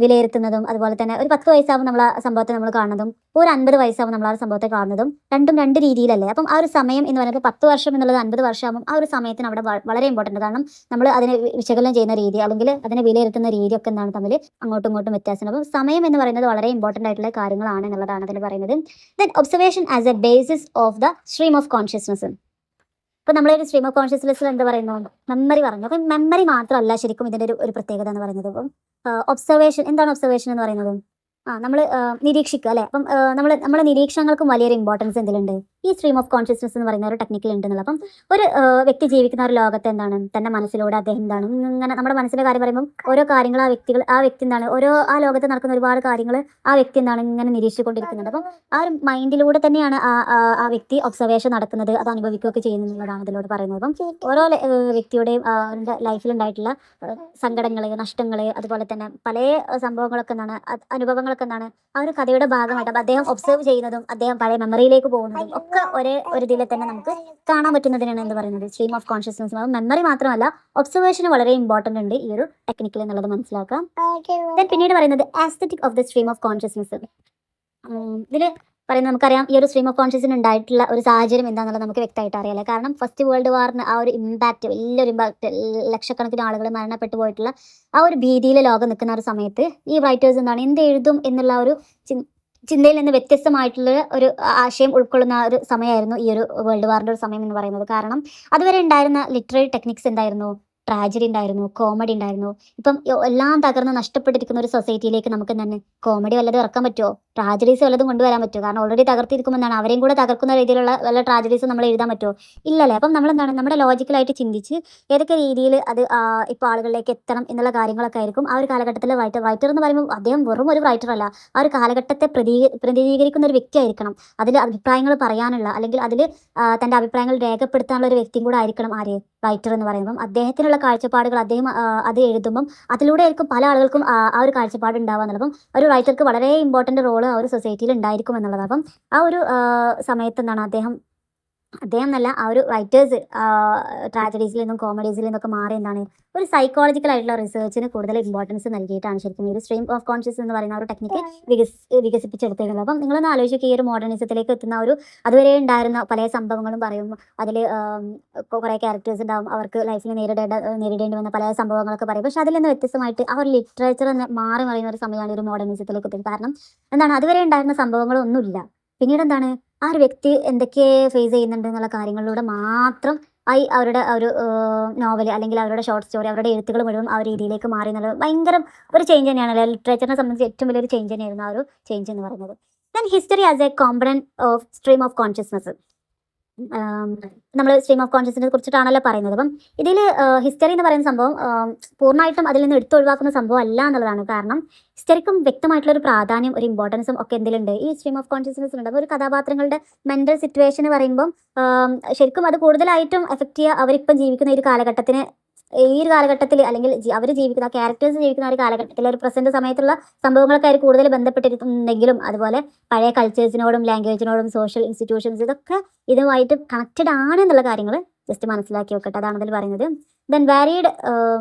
വിലയിരുത്തുന്നതും അതുപോലെ തന്നെ ഒരു 10 വയസ്സാകുമ്പോൾ നമ്മൾ ആ സംഭവത്തെ നമ്മൾ കാണുന്നതും ഒരു 50 വയസ്സാകുമ്പോൾ നമ്മൾ ആ സംഭവത്തെ കാണുന്നതും രണ്ടും രണ്ട് രീതിയിലല്ലേ? അപ്പം ആ ഒരു സമയം എന്ന് പറയുന്നത് 10 വർഷം എന്നുള്ളത് 50 വർഷമാകുമ്പോൾ ആ ഒരു സമയത്തിന് അവിടെ വളരെ ഇമ്പോർട്ടൻ്റ്. കാരണം നമ്മൾ അതിനെ വിശകലനം ചെയ്യുന്ന രീതി അല്ലെങ്കിൽ അതിനെ വിലയിരുത്തുന്ന രീതി ഒക്കെ എന്താണ് തമ്മിൽ അങ്ങോട്ടും ഇങ്ങോട്ടും വ്യത്യാസമുണ്ട്. അപ്പം സമയം എന്ന് പറയുന്നത് വളരെ ഇമ്പോർട്ടൻ്റ് ആയിട്ടുള്ള കാര്യങ്ങളാണ് എന്നുള്ളതാണ് അതിൽ പറയുന്നത്. Then observation as A basis of the stream of consciousness. അപ്പോൾ നമ്മളൊരു സ്ട്രീം ഓഫ് കോൺഷ്യസ്നെസ്സിൽ എന്താ പറയുന്നു? മെമ്മറി പറഞ്ഞു. അപ്പം മെമ്മറി മാത്രമല്ല ശരിക്കും ഇതിൻ്റെ ഒരു പ്രത്യേകത എന്ന് പറയുന്നത്. അപ്പം ഒബ്സർവേഷൻ എന്താണ്? ഒബ്സർവേഷൻ എന്ന് പറയുന്നത് നമ്മൾ നിരീക്ഷിക്കുക അല്ലേ? അപ്പം നമ്മളെ നിരീക്ഷണങ്ങൾക്കും വലിയൊരു ഇമ്പോർട്ടൻസ് എന്തിലുണ്ട്? ഈ സ്ട്രീം ഓഫ് കോൺഷ്യസ്നസ് എന്ന് പറയുന്ന ഒരു ടെക്നിക്കിൽ ഉണ്ടെന്നുള്ളത്. അപ്പം ഒരു വ്യക്തി ജീവിക്കുന്ന ഒരു ലോകത്ത് എന്താണ് തൻ്റെ മനസ്സിലൂടെ അദ്ദേഹം എന്താണ് ഇങ്ങനെ നമ്മുടെ മനസ്സിൻ്റെ കാര്യം പറയുമ്പം ഓരോ കാര്യങ്ങൾ ആ വ്യക്തി എന്താണ് ആ ലോകത്ത് നടക്കുന്ന ഒരുപാട് കാര്യങ്ങൾ ആ വ്യക്തി എന്താണ് ഇങ്ങനെ നിരീക്ഷിച്ചുകൊണ്ടിരിക്കുന്നുണ്ട്. അപ്പം ആ ഒരു മൈൻഡിലൂടെ തന്നെയാണ് ആ വ്യക്തി ഒബ്സർവേഷൻ നടക്കുന്നത്, അത് അനുഭവിക്കുകയൊക്കെ ചെയ്യുന്നതാണ് അതിലൂടെ പറയുന്നത്. അപ്പം ഓരോ വ്യക്തിയുടെയും അവരുടെ ലൈഫിലുണ്ടായിട്ടുള്ള സങ്കടങ്ങൾ, നഷ്ടങ്ങൾ, അതുപോലെ തന്നെ പല സംഭവങ്ങളൊക്കെ എന്താണ് അനുഭവങ്ങളൊക്കെ എന്താണ് ആ ഒരു കഥയുടെ ഭാഗമായിട്ട് അപ്പം അദ്ദേഹം ഒബ്സർവ് ചെയ്യുന്നതും അദ്ദേഹം പഴയ മെമ്മറിയിലേക്ക് പോകുന്നതും ഒക്കെ ഒരേ ഒരു ഇതിൽ തന്നെ നമുക്ക് കാണാൻ പറ്റുന്നതിനാണ് എന്ത് പറയുന്നത് സ്ട്രീം ഓഫ് കോൺഷ്യസ്നസ്. മെമ്മറി മാത്രമല്ല ഒബ്സർവേഷൻ വളരെ ഇമ്പോർട്ടൻ്റ് ഉണ്ട് ഈ ഒരു ടെക്നിക്കിൽ എന്നുള്ളത് മനസ്സിലാക്കാം. ദെൻ പിന്നീട് പറയുന്നത് aesthetic of the stream of consciousness. ഇതിൽ പറയുന്നത് നമുക്കറിയാം ഈ ഒരു സ്ട്രീം ഓഫ് കോൺഷ്യസിന് ഉണ്ടായിട്ടുള്ള ഒരു സാഹചര്യം എന്താണെന്നുള്ളത് നമുക്ക് വ്യക്തമായിട്ട് അറിയാലേ. കാരണം ഫസ്റ്റ് വേൾഡ് വാറിന് ആ ഒരു ഇമ്പാക്റ്റ്, വലിയൊരു ഇമ്പാക്റ്റ്, ലക്ഷക്കണക്കിന് ആളുകൾ മരണപ്പെട്ടു പോയിട്ടുള്ള ആ ഒരു ഭീതിയിൽ ലോകം നിൽക്കുന്ന ഒരു സമയത്ത് ഈ റൈറ്റേഴ്സ് എന്താണ് എന്ത് എഴുതും എന്നുള്ള ഒരു ചിന്തയിൽ നിന്ന് വ്യത്യസ്തമായിട്ടുള്ള ഒരു ആശയം ഉൾക്കൊള്ളുന്ന ഒരു സമയമായിരുന്നു ഈ ഒരു വേൾഡ് വാറിൻ്റെ ഒരു സമയം എന്ന് പറയുന്നത്. കാരണം അതുവരെ ഉണ്ടായിരുന്ന ലിറ്റററി ടെക്നിക്സ് എന്തായിരുന്നു? ട്രാജഡി ഉണ്ടായിരുന്നു, കോമഡി ഉണ്ടായിരുന്നു. ഇപ്പം എല്ലാം തകർന്ന് നഷ്ടപ്പെട്ടിരിക്കുന്ന ഒരു സൊസൈറ്റിയിലേക്ക് നമുക്ക് തന്നെ കോമഡി വല്ലതും ഇറക്കാൻ പറ്റുമോ? ട്രാജഡീസ് വല്ലതും കൊണ്ടുവരാൻ പറ്റുമോ? കാരണം ഓൾറെഡി തകർത്തിരിക്കുമെന്നാണ്, അവരെയും കൂടെ തകർക്കുന്ന രീതിയിലുള്ള വല്ല ട്രാജഡീസ് നമ്മൾ എഴുതാൻ പറ്റുമോ? ഇല്ലല്ലേ. അപ്പം നമ്മളെന്താണ് നമ്മുടെ ലോജിക്കലായിട്ട് ചിന്തിച്ച് ഏതൊക്കെ രീതിയിൽ അത് ഇപ്പോൾ ആളുകളിലേക്ക് എത്തണം എന്നുള്ള കാര്യങ്ങളൊക്കെ ആയിരിക്കും ആ ഒരു കാലഘട്ടത്തിലെ റൈറ്റർ എന്ന് പറയുമ്പോൾ അദ്ദേഹം വെറും ഒരു റൈറ്റർ അല്ല, ആ ഒരു കാലഘട്ടത്തെ പ്രതിനിധീകരിക്കുന്ന ഒരു വ്യക്തി ആയിരിക്കണം. അതിൽ അഭിപ്രായങ്ങൾ പറയാനുള്ള അല്ലെങ്കിൽ അതിൽ തൻ്റെ അഭിപ്രായങ്ങൾ രേഖപ്പെടുത്താനുള്ള ഒരു വ്യക്തിയും കൂടെ ആയിരിക്കണം ആര്? റൈറ്റർ എന്ന് പറയുമ്പം അദ്ദേഹത്തിനുള്ള കാഴ്ചപ്പാടുകൾ അദ്ദേഹം അത് എഴുതുമ്പം അതിലൂടെ ആയിരിക്കും പല ആളുകൾക്കും ആ ഒരു കാഴ്ചപ്പാട് ഉണ്ടാവുക എന്നുള്ളതും ഒരു റൈറ്റർക്ക് വളരെ ഇമ്പോർട്ടൻ്റ് റോള് ആ ഒരു സൊസൈറ്റിയിൽ ഉണ്ടായിരിക്കും എന്നുള്ളത്. അപ്പം ആ ഒരു സമയത്ത് എന്താണ് അദ്ദേഹം എന്നല്ല ആ ഒരു റൈറ്റേഴ്സ് ട്രാജഡീസിൽ നിന്നും കോമഡീസിൽ നിന്നൊക്കെ മാറി എന്താണ് ഒരു സൈക്കോളജിക്കൽ ആയിട്ടുള്ള റിസർച്ചിന് കൂടുതൽ ഇമ്പോർട്ടൻസ് നൽകിയിട്ടാണ് ശരിക്കും ഈ ഒരു സ്ട്രീം ഓഫ് കോൺഷ്യസ് എന്ന് പറയുന്ന ഒരു ടെക്നിക്ക് വികസിപ്പിച്ചെടുത്തേക്കുന്നത്. അപ്പം നിങ്ങളൊന്ന് ആലോചിക്കുക, ഈ ഒരു മോഡേണിസത്തിലേക്ക് എത്തുന്ന ഒരു അതുവരെ ഉണ്ടായിരുന്ന പല സംഭവങ്ങളും പറയും, അതിൽ കുറേ ക്യാരക്ടേഴ്സ് ഉണ്ടാവും, അവർക്ക് ലൈഫിൽ നേരിടേണ്ടി വന്ന പല സംഭവങ്ങളൊക്കെ പറയും. പക്ഷെ അതിൽ നിന്ന് വ്യത്യസ്തമായിട്ട് ആ ഒരു ലിറ്ററേച്ചർ മാറി മറിയുന്ന ഒരു സമയമാണ് ഒരു മോഡേണിസത്തിലേക്ക് എത്തുന്നത്. കാരണം എന്താണ് അതുവരെ ഉണ്ടായിരുന്ന സംഭവങ്ങളൊന്നുമില്ല. പിന്നീട് എന്താണ് ആ ഒരു വ്യക്തി എന്തൊക്കെ ഫേസ് ചെയ്യുന്നുണ്ട് എന്നുള്ള കാര്യങ്ങളിലൂടെ മാത്രം അവരുടെ ഒരു നോവൽ അല്ലെങ്കിൽ അവരുടെ ഷോർട്ട് സ്റ്റോറി, അവരുടെ എഴുത്തുകൾ മുഴുവൻ ആ രീതിയിലേക്ക് മാറി എന്നുള്ളത് ഭയങ്കര ഒരു ചേഞ്ച് തന്നെയാണ്. ലിറ്ററേച്ചറിനെ സംബന്ധിച്ച് ഏറ്റവും വലിയൊരു ചേഞ്ച് തന്നെയായിരുന്നു ആ ഒരു ചേഞ്ച് എന്ന് പറയുന്നത്. Then history as A component of stream of consciousness. നമ്മൾ സ്ട്രീം ഓഫ് കോൺഷ്യസിനെ കുറിച്ചിട്ടാണല്ലോ പറയുന്നത്. അപ്പം ഇതിൽ ഹിസ്റ്ററി എന്ന് പറയുന്ന സംഭവം പൂർണ്ണമായിട്ടും അതിൽ നിന്ന് എടുത്തൊഴിവാക്കുന്ന സംഭവം അല്ല എന്നുള്ളതാണ്. കാരണം ഹിസ്റ്ററിക്കും വ്യക്തമായിട്ടുള്ള ഒരു പ്രാധാന്യം, ഒരു ഇമ്പോർട്ടൻസും ഒക്കെ എന്തിലുണ്ട്? ഈ സ്ട്രീം ഓഫ് കോൺഷ്യസ്നസ് ഉണ്ട്. അപ്പോൾ ഒരു കഥാപാത്രങ്ങളുടെ മെൻ്റൽ സിറ്റുവേഷൻ എന്ന് പറയുമ്പം ശരിക്കും അത് കൂടുതലായിട്ടും എഫക്റ്റ് ചെയ്യുക അവരിപ്പം ജീവിക്കുന്ന ഈ ഒരു കാലഘട്ടത്തിന്, ഈ ഒരു കാലഘട്ടത്തിൽ അല്ലെങ്കിൽ അവർ ജീവിക്കുന്ന ക്യാരക്ടേഴ്സ് ജീവിക്കുന്ന ഒരു കാലഘട്ടത്തിൽ ഒരു പ്രസൻറ്റ് സമയത്തുള്ള സംഭവങ്ങളൊക്കെ അവർ കൂടുതൽ ബന്ധപ്പെട്ടിരുന്നെങ്കിലും അതുപോലെ പഴയ കൾച്ചേഴ്സിനോടും ലാംഗ്വേജിനോടും സോഷ്യൽ ഇൻസ്റ്റിറ്റ്യൂഷൻസ് ഇതൊക്കെ ഇതുമായിട്ട് കണക്റ്റഡ് ആണ് എന്നുള്ള കാര്യങ്ങൾ ജസ്റ്റ് മനസ്സിലാക്കി വെക്കട്ടെ. അതാണ് അതിൽ പറയുന്നത്. Then varied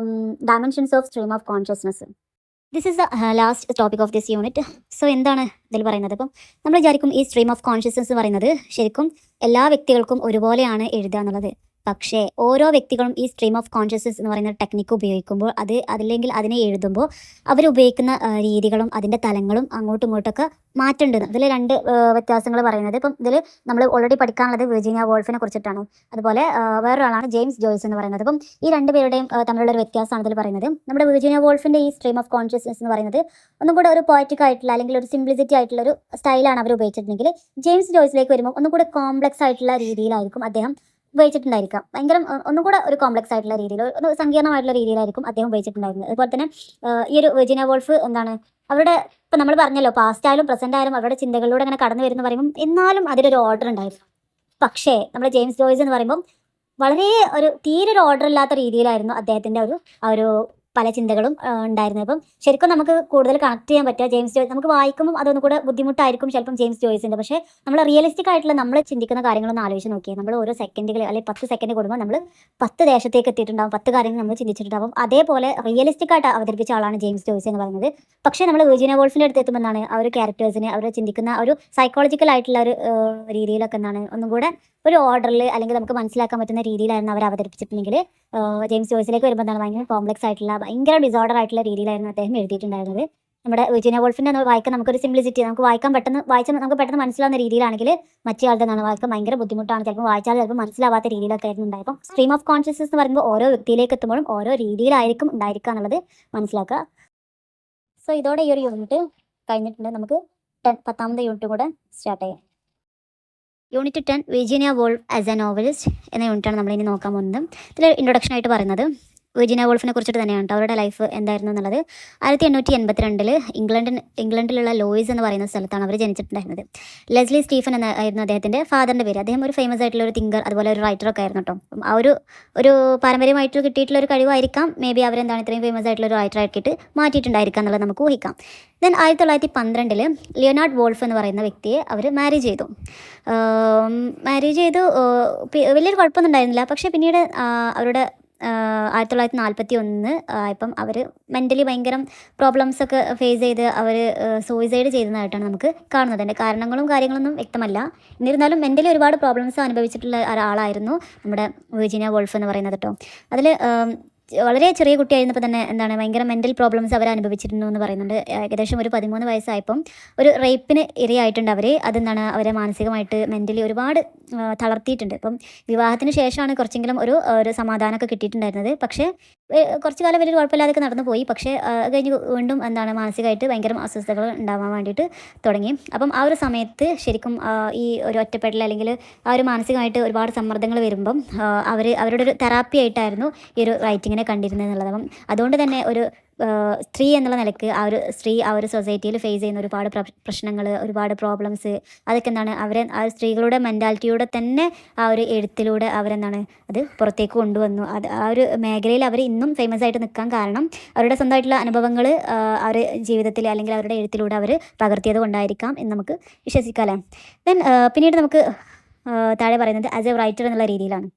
dimensions of stream of consciousness. This is the last topic of this unit. So എന്താണ് ഇതിൽ പറയുന്നത്? അപ്പം നമ്മൾ വിചാരിക്കും ഈ സ്ട്രീം ഓഫ് കോൺഷ്യസ്നസ് പറയുന്നത് ശരിക്കും എല്ലാ വ്യക്തികൾക്കും ഒരുപോലെയാണ് എഴുതുക എന്നുള്ളത്. പക്ഷേ ഓരോ വ്യക്തികളും ഈ സ്ട്രീം ഓഫ് കോൺഷ്യസ്നസ് എന്ന് പറയുന്ന ടെക്നിക്ക് ഉപയോഗിക്കുമ്പോൾ അതില്ലെങ്കിൽ അതിനെ എഴുതുമ്പോൾ അവരുപയോഗിക്കുന്ന രീതികളും അതിൻ്റെ തലങ്ങളും അങ്ങോട്ടും ഇങ്ങോട്ടൊക്കെ മാറ്റുന്നുണ്ട്. അതിൽ രണ്ട് വ്യത്യാസങ്ങൾ പറയുന്നത്. ഇപ്പം ഇതിൽ നമ്മൾ ഓൾറെഡി പഠിക്കാനുള്ളത് വിർജീനിയ വോൾഫിനെ കുറിച്ചിട്ടാണ്. അതുപോലെ വേറൊരാളാണ് ജെയിംസ് ജോയ്സ് എന്ന് പറയുന്നത്. അപ്പം ഈ രണ്ടുപേരുടെയും തമ്മിലുള്ള ഒരു വ്യത്യാസമാണ് ഇതിൽ പറയുന്നത്. നമ്മുടെ വിർജീനിയ വോൾഫിൻ്റെ ഈ സ്ട്രീം ഓഫ് കോൺഷ്യസ്നസ് എന്ന് പറയുന്നത് ഒന്നും കൂടെ ഒരു പോയറ്റിക് ആയിട്ടുള്ള അല്ലെങ്കിൽ ഒരു സിംപ്ലിസിറ്റി ആയിട്ടുള്ള ഒരു സ്റ്റൈലാണ് അവർ ഉപയോഗിച്ചിട്ടുണ്ടെങ്കിൽ, ജെയിംസ് ജോയ്സിലേക്ക് വരുമ്പോൾ ഒന്നും കൂടെ കോംപ്ലക്സ് ആയിട്ടുള്ള രീതിയിലായിരിക്കും അദ്ദേഹം ഉപയോഗിച്ചിട്ടുണ്ടായിരിക്കാം. ഭയങ്കര ഒന്നും കൂടെ ഒരു കോംപ്ലക്സ് ആയിട്ടുള്ള രീതിയിൽ, ഒരു സങ്കീർണമായിട്ടുള്ള രീതിയിലായിരിക്കും അദ്ദേഹം ഉപയോഗിച്ചിട്ടുണ്ടായിരുന്നത്. അതുപോലെ തന്നെ ഈ ഒരു വിർജീനിയ വോൾഫ് എന്താണ് അവരുടെ ഇപ്പം നമ്മൾ പറഞ്ഞല്ലോ പാസ്റ്റ് ആയാലും പ്രസന്റ് ആയാലും അവരുടെ ചിന്തകളിലൂടെ അങ്ങനെ കടന്നു വരുന്ന പറയുമ്പം എന്നാലും അതിലൊരു ഓർഡർ ഉണ്ടായിരുന്നു. പക്ഷേ നമ്മുടെ ജെയിംസ് ജോയ്സ് എന്ന് പറയുമ്പം വളരെ തീരെ ഒരു ഓർഡർ ഇല്ലാത്ത രീതിയിലായിരുന്നു അദ്ദേഹത്തിൻ്റെ ആ ഒരു പല ചിന്തകളും ഉണ്ടായിരുന്നത്. അപ്പം ശരിക്കും നമുക്ക് കൂടുതൽ കണക്ട് ചെയ്യാൻ പറ്റുക ജെയിംസ് ജോയ്സ്. നമുക്ക് വായിക്കുമ്പോൾ അതൊന്നും കൂടെ ബുദ്ധിമുട്ടായിരിക്കും ചിലപ്പം ജെയിംസ് ജോയ്സിൻ്റെ. പക്ഷേ നമ്മൾ റിയലിസ്റ്റിക് ആയിട്ടുള്ള നമ്മൾ ചിന്തിക്കുന്ന കാര്യങ്ങളൊന്ന് ആലോചിച്ച് നോക്കിയാൽ നമ്മൾ ഓരോ സെക്കൻഡുകൾ അല്ലെങ്കിൽ 10 സെക്കൻഡ് കൂടുമ്പോൾ നമ്മൾ 10 ദേശത്തേക്ക് എത്തിയിട്ടുണ്ടാവും, 10 കാര്യങ്ങൾ നമ്മൾ ചിന്തിച്ചിട്ടുണ്ടാവും. അതേപോലെ റിയലിസ്റ്റിക് ആയിട്ട് അവതരിപ്പിച്ച ആളാണ് ജെയിംസ് ജോയ്സ് എന്ന് പറയുന്നത്. പക്ഷേ നമ്മൾ വിർജീനിയ വോൾഫിൻ്റെ അടുത്ത് എത്തുമ്പോൾ എന്താണ് ആ ഒരു ക്യാരക്ടേഴ്സിനെ അവർ ചിന്തിക്കുന്ന ഒരു സൈക്കോളജിക്കൽ ആയിട്ടുള്ള ഒരു രീതിയിലൊക്കെ എന്താണ് ഒന്നും കൂടെ ഒരു ഓർഡറിൽ അല്ലെങ്കിൽ നമുക്ക് മനസ്സിലാക്കാൻ പറ്റുന്ന രീതിയിലായിരുന്നു അവർ അവതരിപ്പിച്ചിട്ടുണ്ടെങ്കിൽ, ജെയിംസ് ജോയ്സിലേക്ക് വരുമ്പോൾ എന്താണ് ഭയങ്കര കോംപ്ലക്സ് ആയിട്ടുള്ള ഭയങ്കര ഡിസോർഡർ ആയിട്ടുള്ള രീതിയിലായിരുന്നു അദ്ദേഹം എഴുതിയിട്ടുണ്ടായിരുന്നത്. നമ്മുടെ വിർജീനിയ വോൾഫിൻ്റെ വായിക്കാൻ നമുക്കൊരു സിംപ്ലിസിറ്റി, നമുക്ക് വായിക്കാൻ നമുക്ക് പെട്ടെന്ന് മനസ്സിലാവുന്ന രീതിയിലാണെങ്കിൽ മറ്റേ ആളുടെ നിന്നാണ് വായിക്കാൻ ഭയങ്കര ബുദ്ധിമുട്ടാണ്, ചിലപ്പോൾ വായിച്ചാൽ ചിലപ്പോൾ മനസ്സിലാവാത്ത രീതിയിലൊക്കെ ആയിരുന്നു ഉണ്ടായത്. അപ്പം സ്ട്രീം ഓഫ് കോൺഷ്യസ്നസ് എന്ന് പറയുമ്പോൾ ഓരോ വ്യക്തിയിലേക്ക് എത്തുമ്പോഴും ഓരോ രീതിയിലായിരിക്കും ഉണ്ടായിരിക്കുക എന്നുള്ളത് മനസ്സിലാക്കുക. സോ ഇതോടെ ഈ ഒരു യൂണിറ്റ് കഴിഞ്ഞിട്ടുണ്ട്. നമുക്ക് 10ാമത്തെ യൂണിറ്റ് കൂടെ സ്റ്റാർട്ട് ചെയ്യാം. Unit 10 Virginia wolf as A novelist എന്ന യൂണിറ്റാണ് നമ്മളിനി നോക്കാൻ പോകുന്നത്. ഇതിൽ ഇൻട്രൊഡക്ഷൻ ആയിട്ട് പറയുന്നത് വിർജീനിയ വോൾഫിനെ കുറിച്ചിട്ട് തന്നെയാണ് കേട്ടോ അവരുടെ ലൈഫ് എന്തായിരുന്നു എന്നുള്ളത്. 1882 ഇംഗ്ലണ്ടിലുള്ള ലോയ്സ് എന്ന് പറയുന്ന സ്ഥലത്താണ് അവർ ജനിച്ചിട്ടുണ്ടായിരുന്നത്. ലെസ്ലി സ്റ്റീഫൻ എന്നായിരുന്നു അദ്ദേഹത്തിൻ്റെ ഫാദറിൻ്റെ പേര്. അദ്ദേഹം ഒരു ഫേമസ് ആയിട്ടുള്ള ഒരു തിങ്കർ അതുപോലെ ഒരു റൈറ്ററൊക്കെ ആയിരുന്നു കേട്ടോ. അപ്പം ആ ഒരു പാരമ്പര്യമായിട്ട് കിട്ടിയിട്ടുള്ള ഒരു കഴിവായിരിക്കാം മേ ബി അവരെന്താണ് ഇത്രയും ഫേമസ് ആയിട്ടുള്ള ഒരു റൈറ്റർ ആക്കിയിട്ട് മാറ്റിയിട്ടുണ്ടായിരിക്കാം എന്നുള്ളത് നമുക്ക് ഊഹിക്കാം. ദെൻ 1912 ലിയോനാർഡ് വോൾഫ് എന്ന് പറയുന്ന വ്യക്തിയെ അവർ മാരേജ് ചെയ്തു. വലിയൊരു കുഴപ്പമൊന്നും ഉണ്ടായിരുന്നില്ല. പക്ഷേ പിന്നീട് അവരുടെ 1941 ഇപ്പം അവർ മെൻ്റലി ഭയങ്കര പ്രോബ്ലംസൊക്കെ ഫേസ് ചെയ്ത് അവർ സൂയിസൈഡ് ചെയ്യുന്നതായിട്ടാണ് നമുക്ക് കാണുന്നത്. അതിൻ്റെ കാരണങ്ങളും കാര്യങ്ങളൊന്നും വ്യക്തമല്ല. എന്നിരുന്നാലും മെൻ്റലി ഒരുപാട് പ്രോബ്ലംസ് അനുഭവിച്ചിട്ടുള്ള ഒരാളായിരുന്നു നമ്മുടെ വിർജീനിയ വോൾഫ് എന്ന് പറയുന്നത് കേട്ടോ. അതിൽ വളരെ ചെറിയ കുട്ടിയായിരുന്നപ്പോൾ തന്നെ എന്താണ് ഭയങ്കര മെൻ്റൽ പ്രോബ്ലംസ് അവർ അനുഭവിച്ചിരുന്നു എന്ന് പറയുന്നുണ്ട്. ഏകദേശം ഒരു 13 വയസ്സായപ്പം ഒരു റേപ്പിന് ഇരയായിട്ടുണ്ട് അവർ. അതെന്താണ് അവരെ മാനസികമായിട്ട് മെൻ്റലി ഒരുപാട് തളർത്തിയിട്ടുണ്ട്. ഇപ്പം വിവാഹത്തിന് ശേഷമാണ് കുറച്ചെങ്കിലും ഒരു സമാധാനമൊക്കെ കിട്ടിയിട്ടുണ്ടായിരുന്നത്. പക്ഷേ കുറച്ച് കാലം വലിയൊരു കുഴപ്പമില്ലാതൊക്കെ നടന്നു പോയി. പക്ഷേ കഴിഞ്ഞ് വീണ്ടും എന്താണ് മാനസികമായിട്ട് ഭയങ്കര അസ്വസ്ഥതകൾ ഉണ്ടാവാൻ വേണ്ടിയിട്ട് തുടങ്ങി. അപ്പം ആ ഒരു സമയത്ത് ശരിക്കും ഈ ഒരു ഒറ്റപ്പെടൽ അല്ലെങ്കിൽ ആ ഒരു മാനസികമായിട്ട് ഒരുപാട് സമ്മർദ്ദങ്ങൾ വരുമ്പം അവരുടെ ഒരു തെറാപ്പി ആയിട്ടായിരുന്നു ഈ ഒരു റൈറ്റിങ്ങിനെ കണ്ടിരുന്നത് എന്നുള്ളത്. അപ്പം അതുകൊണ്ട് തന്നെ ഒരു സ്ത്രീ എന്നുള്ള നിലയ്ക്ക് ആ ഒരു സൊസൈറ്റിയിൽ ഫേസ് ചെയ്യുന്ന ഒരുപാട് പ്രശ്നങ്ങൾ, ഒരുപാട് പ്രോബ്ലംസ്, അതൊക്കെ എന്താണ് ആ സ്ത്രീകളുടെ മെൻറ്റാലിറ്റിയുടെ തന്നെ ആ ഒരു എഴുത്തിലൂടെ അവരെന്താണ് അത് പുറത്തേക്ക് കൊണ്ടുവന്നു. ആ ഒരു മേഖലയിൽ അവർ ഇന്നും ഫേമസ് ആയിട്ട് നിൽക്കാൻ കാരണം അവരുടെ സ്വന്തമായിട്ടുള്ള അനുഭവങ്ങൾ അവർ ജീവിതത്തിൽ അല്ലെങ്കിൽ അവരുടെ എഴുത്തിലൂടെ അവർ പകർത്തിയത് കൊണ്ടായിരിക്കാം എന്ന് നമുക്ക് വിശ്വസിക്കാം. ദെൻ പിന്നീട് നമുക്ക് താഴെ പറയുന്നത് ആസ് എ റൈറ്റർ എന്നുള്ള രീതിയിലാണ്.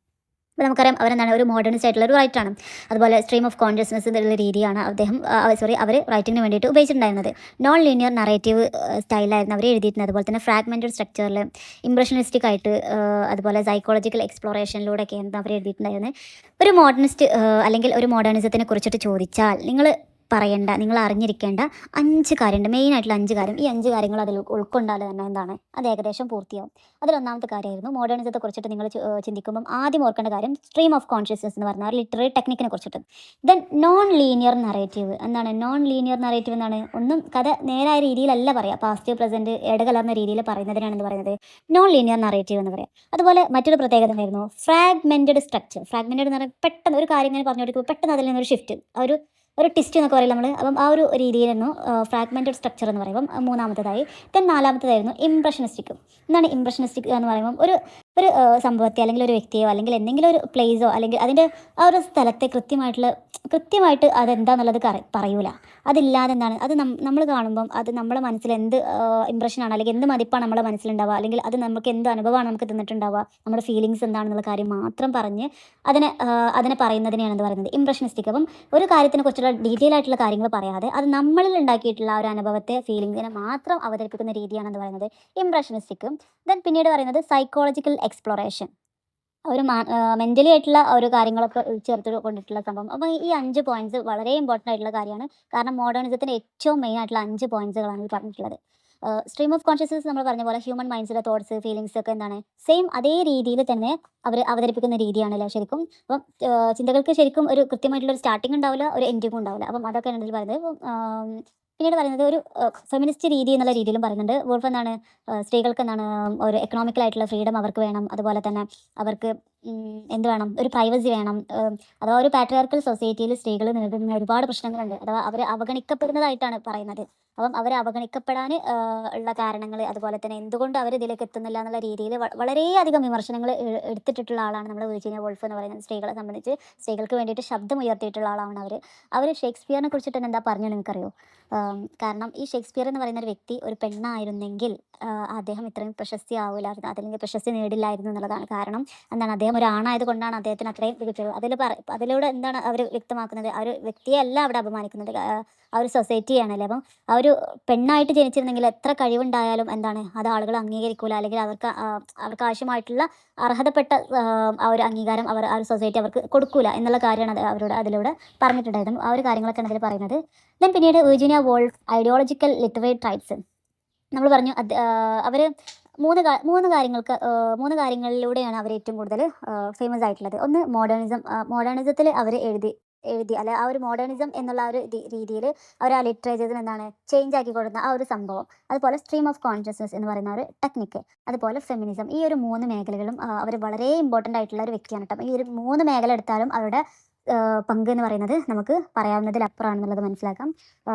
അപ്പോൾ നമുക്കറിയാം അവരെന്താണ് ഒരു മോഡേണിസ്റ്റ് ആയിട്ടുള്ള ഒരു റൈറ്ററാണ്. അതുപോലെ സ്ട്രീം ഓഫ് കോൺഷ്യസ്നസ് എന്നുള്ള രീതിയാണ് അവർ റൈറ്റിങ്ങിന് വേണ്ടിയിട്ട് ഉപയോഗിച്ചിട്ടുണ്ടായിരുന്നത്. നോൺ ലീനിയർ നറേറ്റീവ് സ്റ്റൈലായിരുന്നു അവർ എഴുതിയിരുന്നത്. അതുപോലെ തന്നെ ഫ്രാഗ്മെൻറ്റഡ് സ്ട്രക്ചറിൽ ഇംപ്രഷനിസ്റ്റിക് ആയിട്ട് അതുപോലെ സൈക്കോളജിക്കൽ എക്സ്പ്ലോറേഷനിലൂടെയൊക്കെയാണ് അവർ എഴുതിയിട്ടുണ്ടായിരുന്നത്. ഒരു മോഡേണിസ്റ്റ് അല്ലെങ്കിൽ ഒരു മോഡേണിസത്തിനെ കുറിച്ചിട്ട് ചോദിച്ചാൽ നിങ്ങൾ അറിഞ്ഞിരിക്കേണ്ട 5 കാര്യമുണ്ട്. മെയിനായിട്ടുള്ള 5 കാര്യം. ഈ 5 കാര്യങ്ങൾ അതിൽ ഉൾക്കൊണ്ടാൽ തന്നെ എന്താണ് അത് ഏകദേശം പൂർത്തിയാവും. അതിലൊന്നാമത്തെ കാര്യമായിരുന്നു മോഡേണിസത്തെ കുറിച്ചിട്ട് നിങ്ങൾ ചിന്തിക്കുമ്പം ആദ്യം ഓർക്കേണ്ട കാര്യം സ്ട്രീം ഓഫ് കോൺഷ്യസ്നസ് എന്ന് പറഞ്ഞാൽ ലിറ്റററി ടെക്നിക്കിനെ കുറിച്ചിട്ട്. ദെൻ നോൺ ലീനിയർ നറേറ്റീവ് എന്താണ്? നോൺ ലീനിയർ നറേറ്റീവ് എന്നാണ് ഒന്നും കഥ നേരായ രീതിയിലല്ല പറയുക, പാസ്റ്റ് പ്രസൻറ്റ് ഇടകലർന്ന രീതിയിൽ പറയുന്നതിനാണെന്ന് പറയുന്നത് നോൺ ലീനിയർ നറേറ്റീവ് എന്ന് പറയാം. അതുപോലെ മറ്റൊരു പ്രത്യേകത ഉണ്ടായിരുന്നു ഫ്രാഗ്മെൻറ്റഡ് സ്ട്രക്ചർ. ഫ്രാഗ്മെൻറ്റഡ് എന്ന് പറഞ്ഞാൽ പെട്ടെന്ന് ഒരു കാര്യം ഇങ്ങനെ പറഞ്ഞു കൊടുക്കുമ്പോൾ പെട്ടെന്ന് അതിൽ നിന്നൊരു ഷിഫ്റ്റ്, ഒരു ടിസ്റ്റ് എന്നൊക്കെ പറയില്ല നമ്മൾ. അപ്പം ആ ഒരു രീതിയിലായിരുന്നു ഫ്രാഗ്മെൻറ്റഡ് സ്ട്രക്ചർ എന്ന് പറയുമ്പം മൂന്നാമത്തേതായി. ദെൻ നാലാമത്തേതായിരുന്നു ഇംപ്രഷനിസ്റ്റിക്. എന്താണ് ഇംപ്രഷനിസ്റ്റിക് എന്ന് പറയുമ്പം ഒരു സംഭവത്തെ അല്ലെങ്കിൽ ഒരു വ്യക്തിയോ അല്ലെങ്കിൽ എന്തെങ്കിലും ഒരു പ്ലേസോ അല്ലെങ്കിൽ അതിൻ്റെ ആ ഒരു സ്ഥലത്തെ കൃത്യമായിട്ട് അതെന്താണെന്നുള്ളത് പറയൂല. അതില്ലാതെ എന്താണ് അത് നമ്മൾ കാണുമ്പം അത് നമ്മുടെ മനസ്സിൽ എന്ത് ഇംപ്രഷനാണ് അല്ലെങ്കിൽ എന്ത് മതിപ്പാണ് നമ്മുടെ മനസ്സിലുണ്ടാവുക, അല്ലെങ്കിൽ അത് നമുക്ക് എന്ത് അനുഭവമാണ് നമുക്ക് തന്നിട്ടുണ്ടാവുക, നമ്മുടെ ഫീലിങ്സ് എന്താണെന്നുള്ള കാര്യം മാത്രം പറഞ്ഞ് അതിനെ പറയുന്നതിനെയാണ് എന്ത് പറയുന്നത് ഇംപ്രഷനിസ്റ്റിക്. അപ്പം ഒരു കാര്യത്തിനെ കുറിച്ചുള്ള ഡീറ്റെയിൽ ആയിട്ടുള്ള കാര്യങ്ങൾ പറയാതെ അത് നമ്മളിൽ ഉണ്ടാക്കിയിട്ടുള്ള ആ ഒരു അനുഭവത്തെ ഫീലിങ്സിനെ മാത്രം അവതരിപ്പിക്കുന്ന രീതിയാണെന്ന് പറയുന്നത് ഇംപ്രഷനിസ്റ്റിക്. ദെൻ പിന്നീട് പറയുന്നത് സൈക്കോളജിക്കൽ എക്സ്പ്ലോറേഷൻ. ഒരു മെൻ്റലി ആയിട്ടുള്ള ഒരു കാര്യങ്ങളൊക്കെ ചേർത്ത് കൊണ്ടിട്ടുള്ള സംഭവം. അപ്പോൾ ഈ 5 പോയിൻറ്റ്സ് വളരെ ഇമ്പോർട്ടൻ്റ് ആയിട്ടുള്ള കാര്യമാണ്. കാരണം മോഡേണിസത്തിൻ്റെ ഏറ്റവും മെയിൻ ആയിട്ടുള്ള 5 പോയിൻറ്റ്സുകളാണ് ഈ പറഞ്ഞിട്ടുള്ളത്. സ്ട്രീം ഓഫ് കോൺഷ്യസ്നസ് നമ്മൾ പറഞ്ഞ പോലെ ഹ്യൂമൻ മൈൻഡ്സിലെ തോട്ട്സ് ഫീലിങ്സ് ഒക്കെ എന്താണ് സെയിം അതേ രീതിയിൽ തന്നെ അവർ അവതരിപ്പിക്കുന്ന രീതിയാണല്ലോ ശരിക്കും. അപ്പം ചിന്തകൾക്ക് ശരിക്കും ഒരു കൃത്യമായിട്ടുള്ള ഒരു സ്റ്റാർട്ടിങ് ഉണ്ടാവില്ല, ഒരു എൻഡിങ്ങും ഉണ്ടാവില്ല. അപ്പം അതൊക്കെയാണ് ഇതിൽ പറയുന്നത്. പിന്നീട് പറയുന്നത് ഒരു ഫെമിനിസ്റ്റ് രീതി എന്നുള്ള രീതിയിലും പറയുന്നുണ്ട്. വോൾഫ് എന്താണ് സ്ത്രീകൾക്ക് എന്താണ് ഒരു എക്കണോമിക്കലായിട്ടുള്ള ഫ്രീഡം അവർക്ക് വേണം. അതുപോലെ തന്നെ അവർക്ക് എന്ത് വേണം, ഒരു പ്രൈവസി വേണം. അഥവാ ഒരു പാട്രിയാർക്കൽ സൊസൈറ്റിയിൽ സ്ത്രീകൾ നേരിടുന്ന ഒരുപാട് പ്രശ്നങ്ങളുണ്ട്. അഥവാ അവർ അവഗണിക്കപ്പെടുന്നതായിട്ടാണ് പറയുന്നത്. അപ്പം അവർ അവഗണിക്കപ്പെടാൻ ഉള്ള കാരണങ്ങൾ, അതുപോലെ തന്നെ എന്തുകൊണ്ട് അവർ ഇതിലേക്ക് എത്തുന്നില്ല എന്നുള്ള രീതിയിൽ വളരെയധികം വിമർശനങ്ങൾ എടുത്തിട്ടുള്ള ആളാണ് നമ്മുടെ വിർജീനിയ വോൾഫ് എന്ന് പറയുന്നത്. സ്ത്രീകളെ സംബന്ധിച്ച് സ്ത്രീകൾക്ക് വേണ്ടിയിട്ട് ശബ്ദം ഉയർത്തിയിട്ടുള്ള ആളാണ് അവർ ഷേക്സ്പിയറിനെ കുറിച്ചിട്ട് തന്നെ എന്താ പറഞ്ഞു നിങ്ങൾക്കറിയോ? കാരണം ഈ ഷേക്സ്പിയർ എന്ന് പറയുന്ന ഒരു വ്യക്തി ഒരു പെണ്ണായിരുന്നെങ്കിൽ അദ്ദേഹം ഇത്രയും പ്രശസ്തി ആവില്ലായിരുന്നു, അതല്ലെങ്കിൽ പ്രശസ്തി നേടില്ലായിരുന്നു എന്നുള്ളതാണ്. കാരണം എന്താണ്, അദ്ദേഹം ഒരു ആണായത് കൊണ്ടാണ് അദ്ദേഹത്തിന് അത്രയും ലഭിച്ചത്. അതിലൂടെ എന്താണ് അവർ വ്യക്തമാക്കുന്നത്, ആ ഒരു വ്യക്തിയെ അല്ല അവിടെ അപമാനിക്കുന്നത്, ആ ഒരു സൊസൈറ്റിയാണല്ലേ. അപ്പം ആ ഒരു പെണ്ണായിട്ട് ജനിച്ചിരുന്നെങ്കിൽ എത്ര കഴിവുണ്ടായാലും എന്താണ് അത് ആളുകൾ അംഗീകരിക്കൂല, അല്ലെങ്കിൽ അവർക്ക് ആവശ്യമായിട്ടുള്ള അർഹതപ്പെട്ട ആ ഒരു അംഗീകാരം ആ ഒരു സൊസൈറ്റി അവർക്ക് കൊടുക്കൂല എന്നുള്ള കാര്യമാണ് അതിലൂടെ പറഞ്ഞിട്ടുണ്ടായിരുന്നു. ആ ഒരു കാര്യങ്ങളൊക്കെയാണ് അതിൽ പറയുന്നത്. ദെൻ പിന്നീട് Virginia wolf ideological literary traits നമ്മൾ പറഞ്ഞു. അവർ മൂന്ന് കാര്യങ്ങളിലൂടെയാണ് അവർ ഏറ്റവും കൂടുതൽ ഫേമസ് ആയിട്ടുള്ളത്. ഒന്ന് മോഡേണിസത്തിൽ അവർ എഴുതി അല്ല ആ ഒരു മോഡേണിസം എന്നുള്ള ആ ഒരു രീതിയിൽ അവർ ആ ലിറ്ററേച്ചറിന് എന്താണ് ചേഞ്ച് ആക്കി കൊടുക്കുന്ന ആ ഒരു സംഭവം. അതുപോലെ സ്ട്രീം ഓഫ് കോൺഷ്യസ്നസ് എന്ന് പറയുന്ന ഒരു ടെക്നിക്ക്, അതുപോലെ ഫെമിനിസം. ഈ ഒരു 3 മേഖലകളും അവർ വളരെ ഇമ്പോർട്ടൻ്റ് ആയിട്ടുള്ള ഒരു വ്യക്തിയാണ് കേട്ടോ. ഈ ഒരു 3 മേഖല എടുത്താലും അവരുടെ പങ്ക് എന്ന് പറയുന്നത് നമുക്ക് പറയാവുന്നതിലപ്പുറമാണെന്നുള്ളത് മനസ്സിലാക്കാം.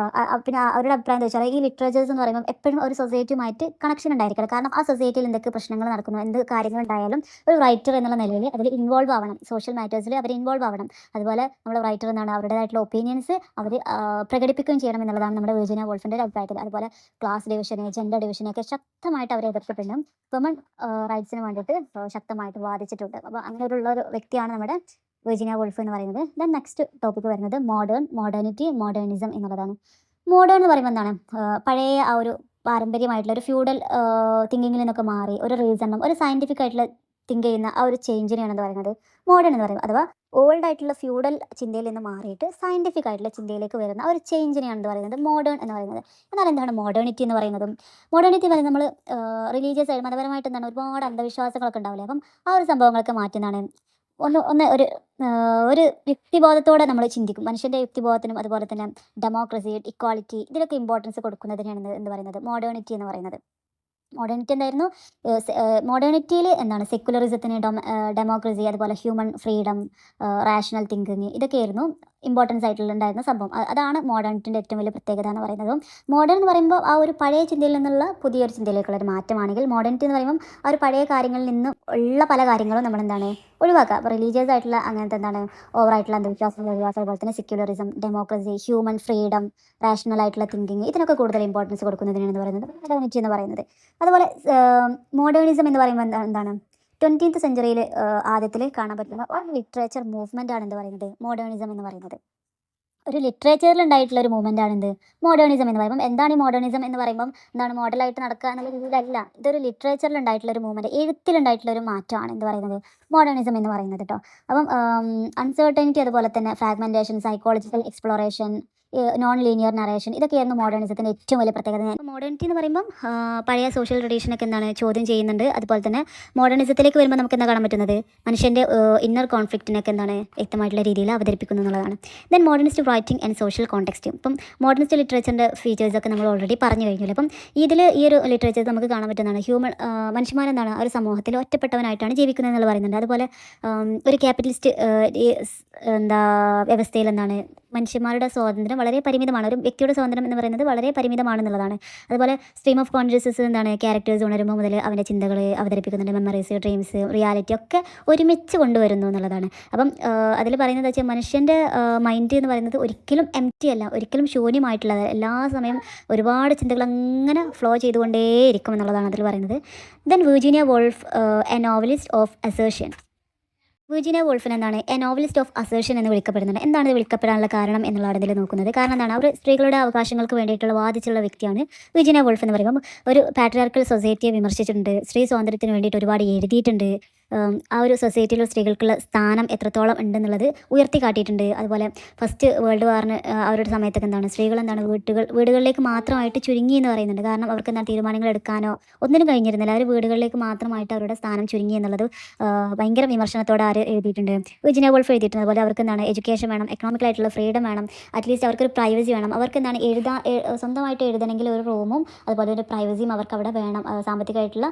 പിന്നെ അവരുടെ അഭിപ്രായം എന്താ വെച്ചാൽ ഈ ലിറ്ററേച്ചേഴ്സ് എന്ന് പറയുമ്പോൾ എപ്പോഴും ഒരു സൊസൈറ്റിയുമായിട്ട് കണക്ഷൻ ഉണ്ടായിരിക്കണം. കാരണം ആ സൊസൈറ്റിയിൽ എന്തൊക്കെ പ്രശ്നങ്ങൾ നടക്കുന്നു, എന്ത് കാര്യങ്ങളുണ്ടായാലും ഒരു റൈറ്റർ എന്നുള്ള നിലയിൽ അതിൽ ഇൻവോൾവ് ആവണം. സോഷ്യൽ മാറ്റേഴ്സിൽ അവർ ഇൻവോൾവ് ആവണം. അതുപോലെ നമ്മൾ റൈറ്റർ എന്നാണ് അവരുടേതായിട്ടുള്ള ഒപ്പീനിയൻസ് അവർ പ്രകടിപ്പിക്കുകയും ചെയ്യണം എന്നുള്ളതാണ് നമ്മുടെ വിർജീനിയ വോൾഫിൻ്റെ ഒരു അഭിപ്രായത്തിൽ. അതുപോലെ ക്ലാസ് ഡിവിഷന്, ജെൻഡർ ഡിവിഷനൊക്കെ ശക്തമായിട്ട് അവർ എതിർത്തിട്ടുണ്ട്. വുമൺ റൈറ്റ്സിന് വേണ്ടിയിട്ട് ശക്തമായിട്ട് വാദിച്ചിട്ടുണ്ട്. അപ്പോൾ അങ്ങനെയുള്ള ഒരു വ്യക്തിയാണ് നമ്മുടെ വിർജീനിയ വോൾഫ് എന്ന് പറയുന്നത്. ദെൻ നെക്സ്റ്റ് ടോപ്പിക്ക് വരുന്നത് മോഡേണിറ്റി, മോഡേണിസം എന്നുള്ളതാണ്. മോഡേൺ എന്ന് പറയുമ്പോൾ എന്താണ്, പഴയ ആ ഒരു പാരമ്പര്യമായിട്ടുള്ള ഒരു ഫ്യൂഡൽ തിങ്കിങ്ങിൽ നിന്നൊക്കെ മാറി ഒരു റീസണും ഒരു സയൻറ്റിഫിക് ആയിട്ടുള്ള തിങ്ക് ചെയ്യുന്ന ആ ഒരു ചേഞ്ചിനെയാണ് എന്ന് പറയുന്നത് മോഡേൺ എന്ന് പറയുന്നത്. അഥവാ ഓൾഡ് ആയിട്ടുള്ള ഫ്യൂഡൽ ചിന്തയിൽ നിന്ന് മാറിയിട്ട് സയൻറ്റിഫിക് ആയിട്ടുള്ള ചിന്തയിലേക്ക് വരുന്ന ഒരു ചേഞ്ചിനെയാണ് എന്ന് പറയുന്നത് മോഡേൺ എന്ന് പറയുന്നത്. എന്നാൽ എന്താണ് മോഡേണിറ്റി എന്ന് പറയുന്നതും? മോഡേണിറ്റി പറയുന്നത് നമ്മൾ റിലീജിയസ് ആയിട്ട് മതപരമായിട്ട് എന്താണ് ഒരുപാട് അന്ധവിശ്വാസങ്ങളൊക്കെ ഉണ്ടാവില്ലേ, അപ്പം ആ ഒരു സംഭവങ്ങളൊക്കെ മാറ്റുന്നതാണ്. ഒന്ന് ഒരു യുക്തിബോധത്തോടെ നമ്മൾ ചിന്തിക്കും. മനുഷ്യൻ്റെ യുക്തിബോധത്തിനും അതുപോലെ തന്നെ ഡെമോക്രസി, ഇക്വാളിറ്റി ഇതിലൊക്കെ ഇമ്പോർട്ടൻസ് കൊടുക്കുന്നതിനാണ് എന്ന് പറയുന്നത് മോഡേണിറ്റി എന്ന് പറയുന്നത്. മോഡേണിറ്റി എന്തായിരുന്നു? മോഡേണിറ്റിയിൽ എന്താണ് സെക്യുലറിസത്തിന്, ഡെമോക്രസി, അതുപോലെ ഹ്യൂമൻ ഫ്രീഡം, റാഷണൽ തിങ്കിങ് ഇതൊക്കെയായിരുന്നു ഇമ്പോർട്ടൻസ് ആയിട്ടുണ്ടായിരുന്ന സംഭവം. അതാണ് മോഡേണിറ്റിൻ്റെ ഏറ്റവും വലിയ പ്രത്യേകത എന്ന് പറയുന്നത്. മോഡേൺ എന്ന് പറയുമ്പോൾ ആ ഒരു പഴയ ചിന്തയിൽ നിന്നുള്ള പുതിയൊരു ചിന്തയിലേക്കുള്ള ഒരു മാറ്റമാണെങ്കിൽ, മോഡേണിറ്റി എന്ന് പറയുമ്പോൾ ആ ഒരു പഴയ കാര്യങ്ങളിൽ നിന്നും ഉള്ള പല കാര്യങ്ങളും നമ്മൾ എന്താണ് ഒഴിവാക്കുക. അപ്പോൾ റിലീജിയസ് ആയിട്ടുള്ള അങ്ങനത്തെ എന്താണ് ഓവറായിട്ടുള്ള അന്ധവിശ്വാസങ്ങൾ ഒഴിവാക്കുക. അതുപോലെ തന്നെ secularism, democracy, human freedom, rational ആയിട്ടുള്ള തിങ്കിങ് ഇതിനൊക്കെ കൂടുതൽ ഇമ്പോർട്ടൻസ് കൊടുക്കുന്നതിനാണ് പറയുന്നത് മോഡേണിറ്റി എന്ന് പറയുന്നത്. അതുപോലെ മോഡേണിസം എന്ന് പറയുമ്പോൾ എന്താണ് 20th സെഞ്ച്വറിയിൽ ആദ്യത്തിൽ കാണാൻ പറ്റുന്ന ഒരു ലിറ്ററേച്ചർ മൂവ്മെൻ്റ് ആണ് എന്ത് പറയുന്നത് മോഡേണിസം എന്ന് പറയുന്നത്. ഒരു ലിറ്ററേച്ചറിൽ ഉണ്ടായിട്ടുള്ള ഒരു മൂവ്മെൻ്റ് ആണ് എന്ത് മോഡേണിസം എന്ന് പറയുമ്പോൾ. എന്താണ് ഈ മോഡേണിസം എന്ന് പറയുമ്പോൾ എന്താണ് മോഡലായിട്ട് നടക്കുക എന്നുള്ള രീതിയിലല്ല, ഇതൊരു ലിറ്ററേച്ചറിൽ ഉണ്ടായിട്ടുള്ള ഒരു മൂവ്മെൻറ്റ്, എഴുത്തിലുണ്ടായിട്ടുള്ള ഒരു മാറ്റമാണ് എന്ത് പറയുന്നത് മോഡേണിസം എന്ന് പറയുന്നത് കേട്ടോ. അപ്പം അൺസർട്ടനിറ്റി, അതുപോലെ തന്നെ fragmentation, psychological exploration, non linear narration ഇതൊക്കെയായിരുന്നു മോഡേണിസത്തിൻ്റെ ഏറ്റവും വലിയ പ്രത്യേകത. മോഡേണിറ്റി എന്ന് പറയുമ്പം പഴയ സോഷ്യൽ ട്രഡീഷനൊക്കെ എന്താണ് ചോദ്യം ചെയ്യുന്നുണ്ട്. അതുപോലെ തന്നെ മോഡേണിസത്തിലേക്ക് വരുമ്പോൾ നമുക്ക് എന്താ കാണാൻ പറ്റുന്നത്, മനുഷ്യൻ്റെ ഇന്നർ കോൺഫ്ലിക്റ്റിനൊക്കെ എന്താണ് വ്യക്തമായിട്ടുള്ള രീതിയിൽ അവതരിപ്പിക്കുന്നു എന്നുള്ളതാണ്. Then modernist writing and social context. ഇപ്പം മോഡേണിസ്റ്റ് ലിറ്ററേച്ചറിൻ്റെ ഫീച്ചേഴ്സൊക്കെ നമ്മൾ ഓൾറെഡി പറഞ്ഞു കഴിഞ്ഞല്ലോ. അപ്പം ഇതിൽ ഈ ഒരു ലിറ്ററേച്ചർ നമുക്ക് കാണാൻ പറ്റുന്നതാണ് മനുഷ്യന്മാരെന്താണ് ഒരു സമൂഹത്തിൽ ഒറ്റപ്പെട്ടവനായിട്ടാണ് ജീവിക്കുന്നത് എന്നുള്ള പറയുന്നുണ്ട്. അതുപോലെ ഒരു ക്യാപിറ്റലിസ്റ്റ് വ്യവസ്ഥയിൽ എന്താണ് മനുഷ്യന്മാരുടെ സ്വാതന്ത്ര്യം വളരെ പരിമിതമാണ്, ഒരു വ്യക്തിയുടെ സ്വാതന്ത്ര്യം എന്ന് പറയുന്നത് വളരെ പരിമിതമാണെന്നുള്ളതാണ്. അതുപോലെ സ്ട്രീം ഓഫ് കോൺഷ്യസ്നസ് എന്താണ് ക്യാരക്ടേഴ്സ് ഉണരുമ്പോൾ മുതൽ അവൻ്റെ ചിന്തകൾ അവതരിപ്പിക്കുന്നുണ്ട്, മെമ്മറീസ്, ഡ്രീംസ്, റിയാലിറ്റി ഒക്കെ ഒരുമിച്ച് കൊണ്ടുവരുന്നു എന്നുള്ളതാണ്. അപ്പം അതിൽ പറയുന്നത് വെച്ചാൽ മനുഷ്യൻ്റെ മൈൻഡ് എന്ന് പറയുന്നത് ഒരിക്കലും എംപ്റ്റി അല്ല, ഒരിക്കലും ശൂന്യമായിട്ടുള്ളത്, എല്ലാ സമയം ഒരുപാട് ചിന്തകൾ അങ്ങനെ ഫ്ലോ ചെയ്തുകൊണ്ടേയിരിക്കും എന്നുള്ളതാണ് അതിൽ പറയുന്നത്. Then Virginia Woolf, a novelist of assertion. Virginia വോൾഫിന് എന്താണ് എ നോവലിസ്റ്റ് ഓഫ് അസേർഷൻ എന്ന് വിളിക്കപ്പെടുന്നുണ്ട്. എന്താണ് ഇത് വിളിക്കപ്പെടാനുള്ള കാരണം എന്നുള്ളതാണ് ഇതിൽ നോക്കുന്നത്. കാരണം എന്താണ് അവർ സ്ത്രീകളുടെ അവകാശങ്ങൾക്ക് വേണ്ടിയിട്ടുള്ള വാദിച്ചുള്ള വ്യക്തിയാണ് വിർജീനിയ വോൾഫ് എന്ന് പറയുമ്പോൾ. ഒരു പാട്രിയാർക്കൽ സൊസൈറ്റിയെ വിമർശിച്ചിട്ടുണ്ട്, സ്ത്രീ സ്വാതന്ത്ര്യത്തിന് വേണ്ടിയിട്ട് ഒരുപാട് എഴുതിയിട്ടുണ്ട്, ആ ഒരു സൊസൈറ്റിയിൽ സ്ത്രീകൾക്കുള്ള സ്ഥാനം എത്രത്തോളം ഉണ്ടെന്നുള്ളത് ഉയർത്തി കാട്ടിയിട്ടുണ്ട്. അതുപോലെ ഫസ്റ്റ് വേൾഡ് വാറിന് ആ ഒരു സമയത്തൊക്കെ എന്താണ് സ്ത്രീകൾ എന്താണ് വീടുകളിലേക്ക് മാത്രമായിട്ട് ചുരുങ്ങി എന്ന് പറയുന്നുണ്ട്. കാരണം അവർക്ക് എന്താണ് തീരുമാനങ്ങൾ എടുക്കാനോ ഒന്നിനും കഴിഞ്ഞിരുന്നില്ല, അവർ വീടുകളിലേക്ക് മാത്രമായിട്ട് അവരുടെ സ്ഥാനം ചുരുങ്ങി എന്നുള്ളത് ഭയങ്കര വിമർശനത്തോടെ എഴുതിയിട്ടുണ്ട്, വിർജീനിയ വോൾഫ് എഴുതിയിട്ടുണ്ട്. അതുപോലെ അവർക്ക് എന്താണ് എഡ്യൂക്കേഷൻ വേണം, എക്കണോമിക്കലായിട്ടുള്ള ഫ്രീഡം വേണം, അറ്റ്ലീസ്റ്റ് അവർക്കൊരു പ്രൈവസി വേണം, അവർക്ക് എന്താണ് സ്വന്തമായിട്ട് എഴുതണമെങ്കിൽ ഒരു റൂമും അതുപോലെ ഒരു പ്രൈവസിയും അവർക്ക് അവിടെ വേണം, സാമ്പത്തികമായിട്ടുള്ള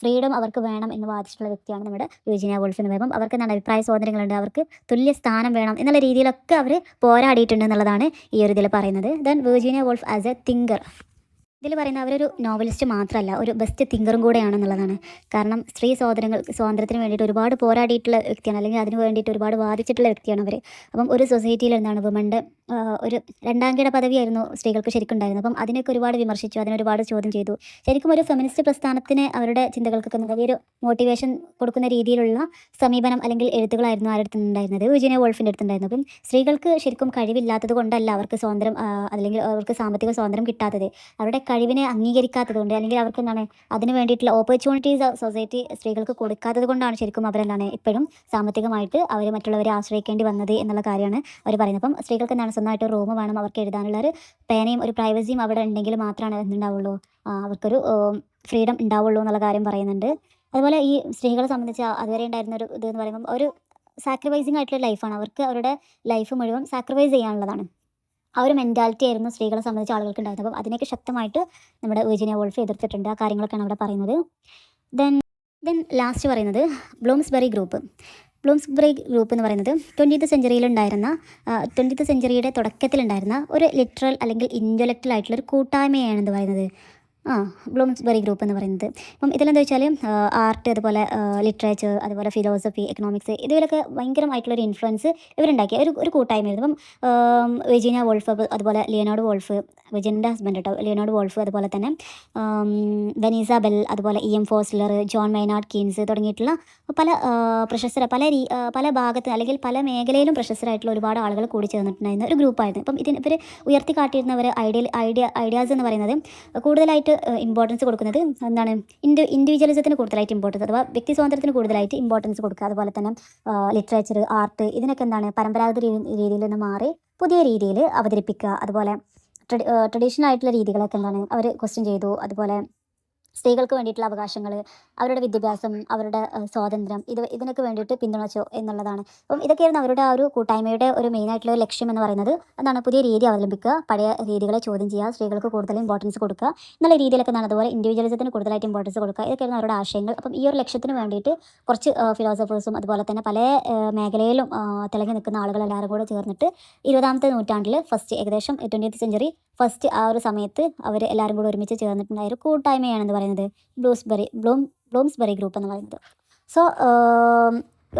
ഫ്രീഡം അവർക്ക് വേണം എന്ന് വാദിച്ചിട്ടുള്ള വ്യക്തിയാണ് നമ്മുടെ വിർജീനിയ വോൾഫ് എന്ന് പറയുമ്പോൾ. അവർക്ക് എന്താണ് അഭിപ്രായ സ്വാതന്ത്ര്യങ്ങളുണ്ട്, അവർക്ക് തുല്യ സ്ഥാനം വേണം എന്നുള്ള രീതിയിലൊക്കെ അവർ പോരാടിയിട്ടുണ്ട് എന്നുള്ളതാണ് ഈ ഒരു ഇതിൽ പറയുന്നത്. Then Virginia wolf as A thinker. ഇതിൽ പറയുന്ന അവരൊരു നോവലിസ്റ്റ് മാത്രമല്ല, ഒരു ബെസ്റ്റ് തിങ്കറും കൂടെയാണെന്നുള്ളതാണ്. കാരണം സ്ത്രീ സ്വാതന്ത്ര്യത്തിന് വേണ്ടിയിട്ട് ഒരുപാട് പോരാടിയിട്ടുള്ള വ്യക്തിയാണ്, അല്ലെങ്കിൽ അതിന് വേണ്ടിയിട്ട് ഒരുപാട് വാദിച്ചിട്ടുള്ള വ്യക്തിയാണ് അവർ. അപ്പം ഒരു സൊസൈറ്റിയിൽ എന്താണ് വുമൻ്റെ ഒരു രണ്ടാംകിട പദവിയായിരുന്നു സ്ത്രീകൾക്ക് ശരിക്കും ഉണ്ടായിരുന്നത്. അപ്പം അതിനൊക്കെ ഒരുപാട് വിമർശിച്ചു, അതിനൊരുപാട് ചോദ്യം ചെയ്തു. ശരിക്കും ഒരു ഫെമിനിസ്റ്റ് പ്രസ്ഥാനത്തിന് അവരുടെ ചിന്തകൾക്കൊക്കെ വലിയൊരു മോട്ടിവേഷൻ കൊടുക്കുന്ന രീതിയിലുള്ള സമീപനം അല്ലെങ്കിൽ എഴുത്തുകളായിരുന്നു ആരുടെ അടുത്തുണ്ടായിരുന്നത്, വിർജീനിയ വോൾഫിൻ്റെ അടുത്തുണ്ടായിരുന്നു. അപ്പം സ്ത്രീകൾക്ക് ശരിക്കും കഴിവില്ലാത്തത് കൊണ്ടല്ല അവർക്ക് സ്വാതന്ത്ര്യം അല്ലെങ്കിൽ അവർക്ക് സാമ്പത്തിക സ്വാതന്ത്ര്യം കിട്ടാത്തത്, അവരുടെ കഴിവിനെ അംഗീകരിക്കാത്തത് കൊണ്ട്, അല്ലെങ്കിൽ അവർക്ക് എന്താണ് അതിന് വേണ്ടിയിട്ടുള്ള ഓപ്പർച്യൂണിറ്റീസ് സൊസൈറ്റി സ്ത്രീകൾക്ക് കൊടുക്കാത്തത് കൊണ്ടാണ് ശരിക്കും അവരെന്താണ് ഇപ്പോഴും സാമ്പത്തികമായിട്ട് അവർ മറ്റുള്ളവരെ ആശ്രയിക്കേണ്ടി വന്നത് എന്നുള്ള കാര്യമാണ് അവർ പറയുന്നത്. അപ്പം സ്ത്രീകൾക്ക് എന്താണ് സ്വന്തമായിട്ട് റൂം വേണം, അവർക്ക് എഴുതാനുള്ള ഒരു പേനയും ഒരു പ്രൈവസിയും അവിടെ ഉണ്ടെങ്കിൽ മാത്രമാണ് എന്തുണ്ടാവുള്ളൂ, അവർക്കൊരു ഫ്രീഡം ഉണ്ടാവുള്ളൂ എന്നുള്ള കാര്യം പറയുന്നുണ്ട്. അതുപോലെ ഈ സ്ത്രീകളെ സംബന്ധിച്ച് അതുവരെ ഉണ്ടായിരുന്ന ഒരു ഇതെന്ന് പറയുമ്പോൾ ഒരു സാക്രിഫൈസിങ് ആയിട്ടുള്ള ലൈഫാണ്, അവർക്ക് അവരുടെ ലൈഫ് മുഴുവൻ സാക്രിഫൈസ് ചെയ്യാനുള്ളതാണ്. ആ ഒരു മെൻറ്റാലിറ്റി ആയിരുന്നു സ്ത്രീകളെ സംബന്ധിച്ച് ആളുകൾക്ക് ഉണ്ടായിരുന്നത്. അപ്പം അതിനൊക്കെ ശക്തമായിട്ട് നമ്മുടെ വിർജീനിയ വോൾഫ് എതിർത്തിട്ടുണ്ട്. ആ കാര്യങ്ങളൊക്കെയാണ് അവിടെ പറയുന്നത്. ദെൻ ലാസ്റ്റ് പറയുന്നത് ബ്ലൂംസ്ബെറി ഗ്രൂപ്പ്. ബ്ലൂംസ്ബറി ഗ്രൂപ്പ് എന്ന് പറയുന്നത് 20th സെഞ്ചുറിയിലുണ്ടായിരുന്ന 20th സെഞ്ചുറിയുടെ തുടക്കത്തിലുണ്ടായിരുന്ന ഒരു ലിറ്ററൽ അല്ലെങ്കിൽ ഇൻ്റലക്ച്വൽ ആയിട്ടുള്ള ഒരു കൂട്ടായ്മയാണെന്ന് പറയുന്നത്. ബ്ലൂംസ്ബറി ഗ്രൂപ്പ് എന്ന് പറയുന്നത്. അപ്പം ഇതിലെന്താ വെച്ചാൽ ആർട്ട്, അതുപോലെ ലിറ്ററേച്ചർ, അതുപോലെ ഫിലോസഫി, എക്കണോമിക്സ്, ഇതിലൊക്കെ ഭയങ്കരമായിട്ടുള്ളൊരു ഇൻഫ്ലുവൻസ് ഇവരുണ്ടാക്കിയ ഒരു കൂട്ടായ്മയായിരുന്നു. അപ്പം വിർജീനിയ വോൾഫ്, അതുപോലെ ലിയനാർഡോ വോൾഫ്, വിർജീനിയൻ്റെ ഹസ്ബൻഡ് കേട്ടോ, ലിയനാർഡോ വോൾഫ്, അതുപോലെ തന്നെ വെനീസ ബെൽ, അതുപോലെ ഇ.എം. ഫോസ്ലർ, ജോൺ മൈനാർഡ് കീൻസ് തുടങ്ങിയിട്ടുള്ള പല പല ഭാഗത്ത് അല്ലെങ്കിൽ പല മേഖലയിലും പ്രശസ്തരായിട്ടുള്ള ഒരുപാട് ആളുകൾ കൂടി ചേർന്നിട്ടുണ്ടായിരുന്ന ഒരു ഗ്രൂപ്പായിരുന്നു. അപ്പം ഇവർ ഉയർത്തി കാട്ടിയിരുന്നവർ ഐഡിയാസ് എന്ന് പറയുന്നത് കൂടുതലായിട്ട് ഇമ്പോർട്ടൻസ് കൊടുക്കുന്നത് എന്താണ്, ഇൻഡിവിജ്വലിസത്തിന് കൂടുതലായിട്ട് ഇമ്പോർട്ടൻസ്, അഥവാ വ്യക്തി സ്വാതന്ത്ര്യത്തിന് കൂടുതലായിട്ട് ഇമ്പോർട്ടൻസ് കൊടുക്കുക. അതുപോലെ തന്നെ ലിറ്ററേച്ചർ, ആർട്ട്, ഇതിനൊക്കെ എന്താണ് പരമ്പരാഗത രീതിയിൽ നിന്ന് മാറി പുതിയ രീതിയിൽ അവതരിപ്പിക്കുക. അതുപോലെ ട്രഡീഷണൽ ആയിട്ടുള്ള രീതികളൊക്കെ എന്താണ് അവർ ക്വസ്റ്റ്യൻ ചെയ്തു. അതുപോലെ സ്ത്രീകൾക്ക് വേണ്ടിയിട്ടുള്ള അവകാശങ്ങൾ, അവരുടെ വിദ്യാഭ്യാസം, അവരുടെ സ്വാതന്ത്ര്യം, ഇതിനൊക്കെ വേണ്ടിയിട്ട് പിന്തുണച്ചു എന്നുള്ളതാണ്. അപ്പം ഇതൊക്കെയായിരുന്നു അവരുടെ ആ ഒരു കൂട്ടായ്മയുടെ ഒരു മെയിനായിട്ടുള്ള ഒരു ലക്ഷ്യം എന്ന് പറയുന്നത്. എന്താണ്, പുതിയ രീതി അവലംബിക്കുക, പഴയ രീതികളെ ചോദ്യം ചെയ്യുക, സ്ത്രീകൾക്ക് കൂടുതൽ ഇമ്പോർട്ടൻസ് കൊടുക്കുക എന്നുള്ള രീതിയിലൊക്കെ എന്താണ്, അതുപോലെ ഇൻഡിവിജ്വലിസത്തിന് കൂടുതലായിട്ട് ഇമ്പോർട്ടൻസ് കൊടുക്കുക. ഇതൊക്കെയായിരുന്നു അവരുടെ ആശയങ്ങൾ. അപ്പം ഈ ഒരു ലക്ഷ്യത്തിന് വേണ്ടിയിട്ട് കുറച്ച് ഫിലോസഫേഴ്സും അതുപോലെ തന്നെ പല മേഖലയിലും തിളങ്ങി നിൽക്കുന്ന ആളുകളെല്ലാവരും കൂടെ ചേർന്നിട്ട് 20th നൂറ്റാണ്ടിൽ ഏകദേശം 20th സെഞ്ചുറി ഫസ്റ്റ് ആ ഒരു സമയത്ത് അവർ എല്ലാവരും കൂടെ ഒരുമിച്ച് ചേർന്നിട്ടുണ്ടായ ഒരു കൂട്ടായ്മയാണെന്ന് പറയുന്നത് ബ്ലൂംസ്ബറി ഗ്രൂപ്പ് എന്ന് പറയുന്നത്. സോ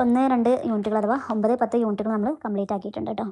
1-2 യൂണിറ്റുകൾ അഥവാ 9-10 യൂണിറ്റുകൾ നമ്മൾ കംപ്ലീറ്റ് ആക്കിയിട്ടുണ്ട് കേട്ടോ.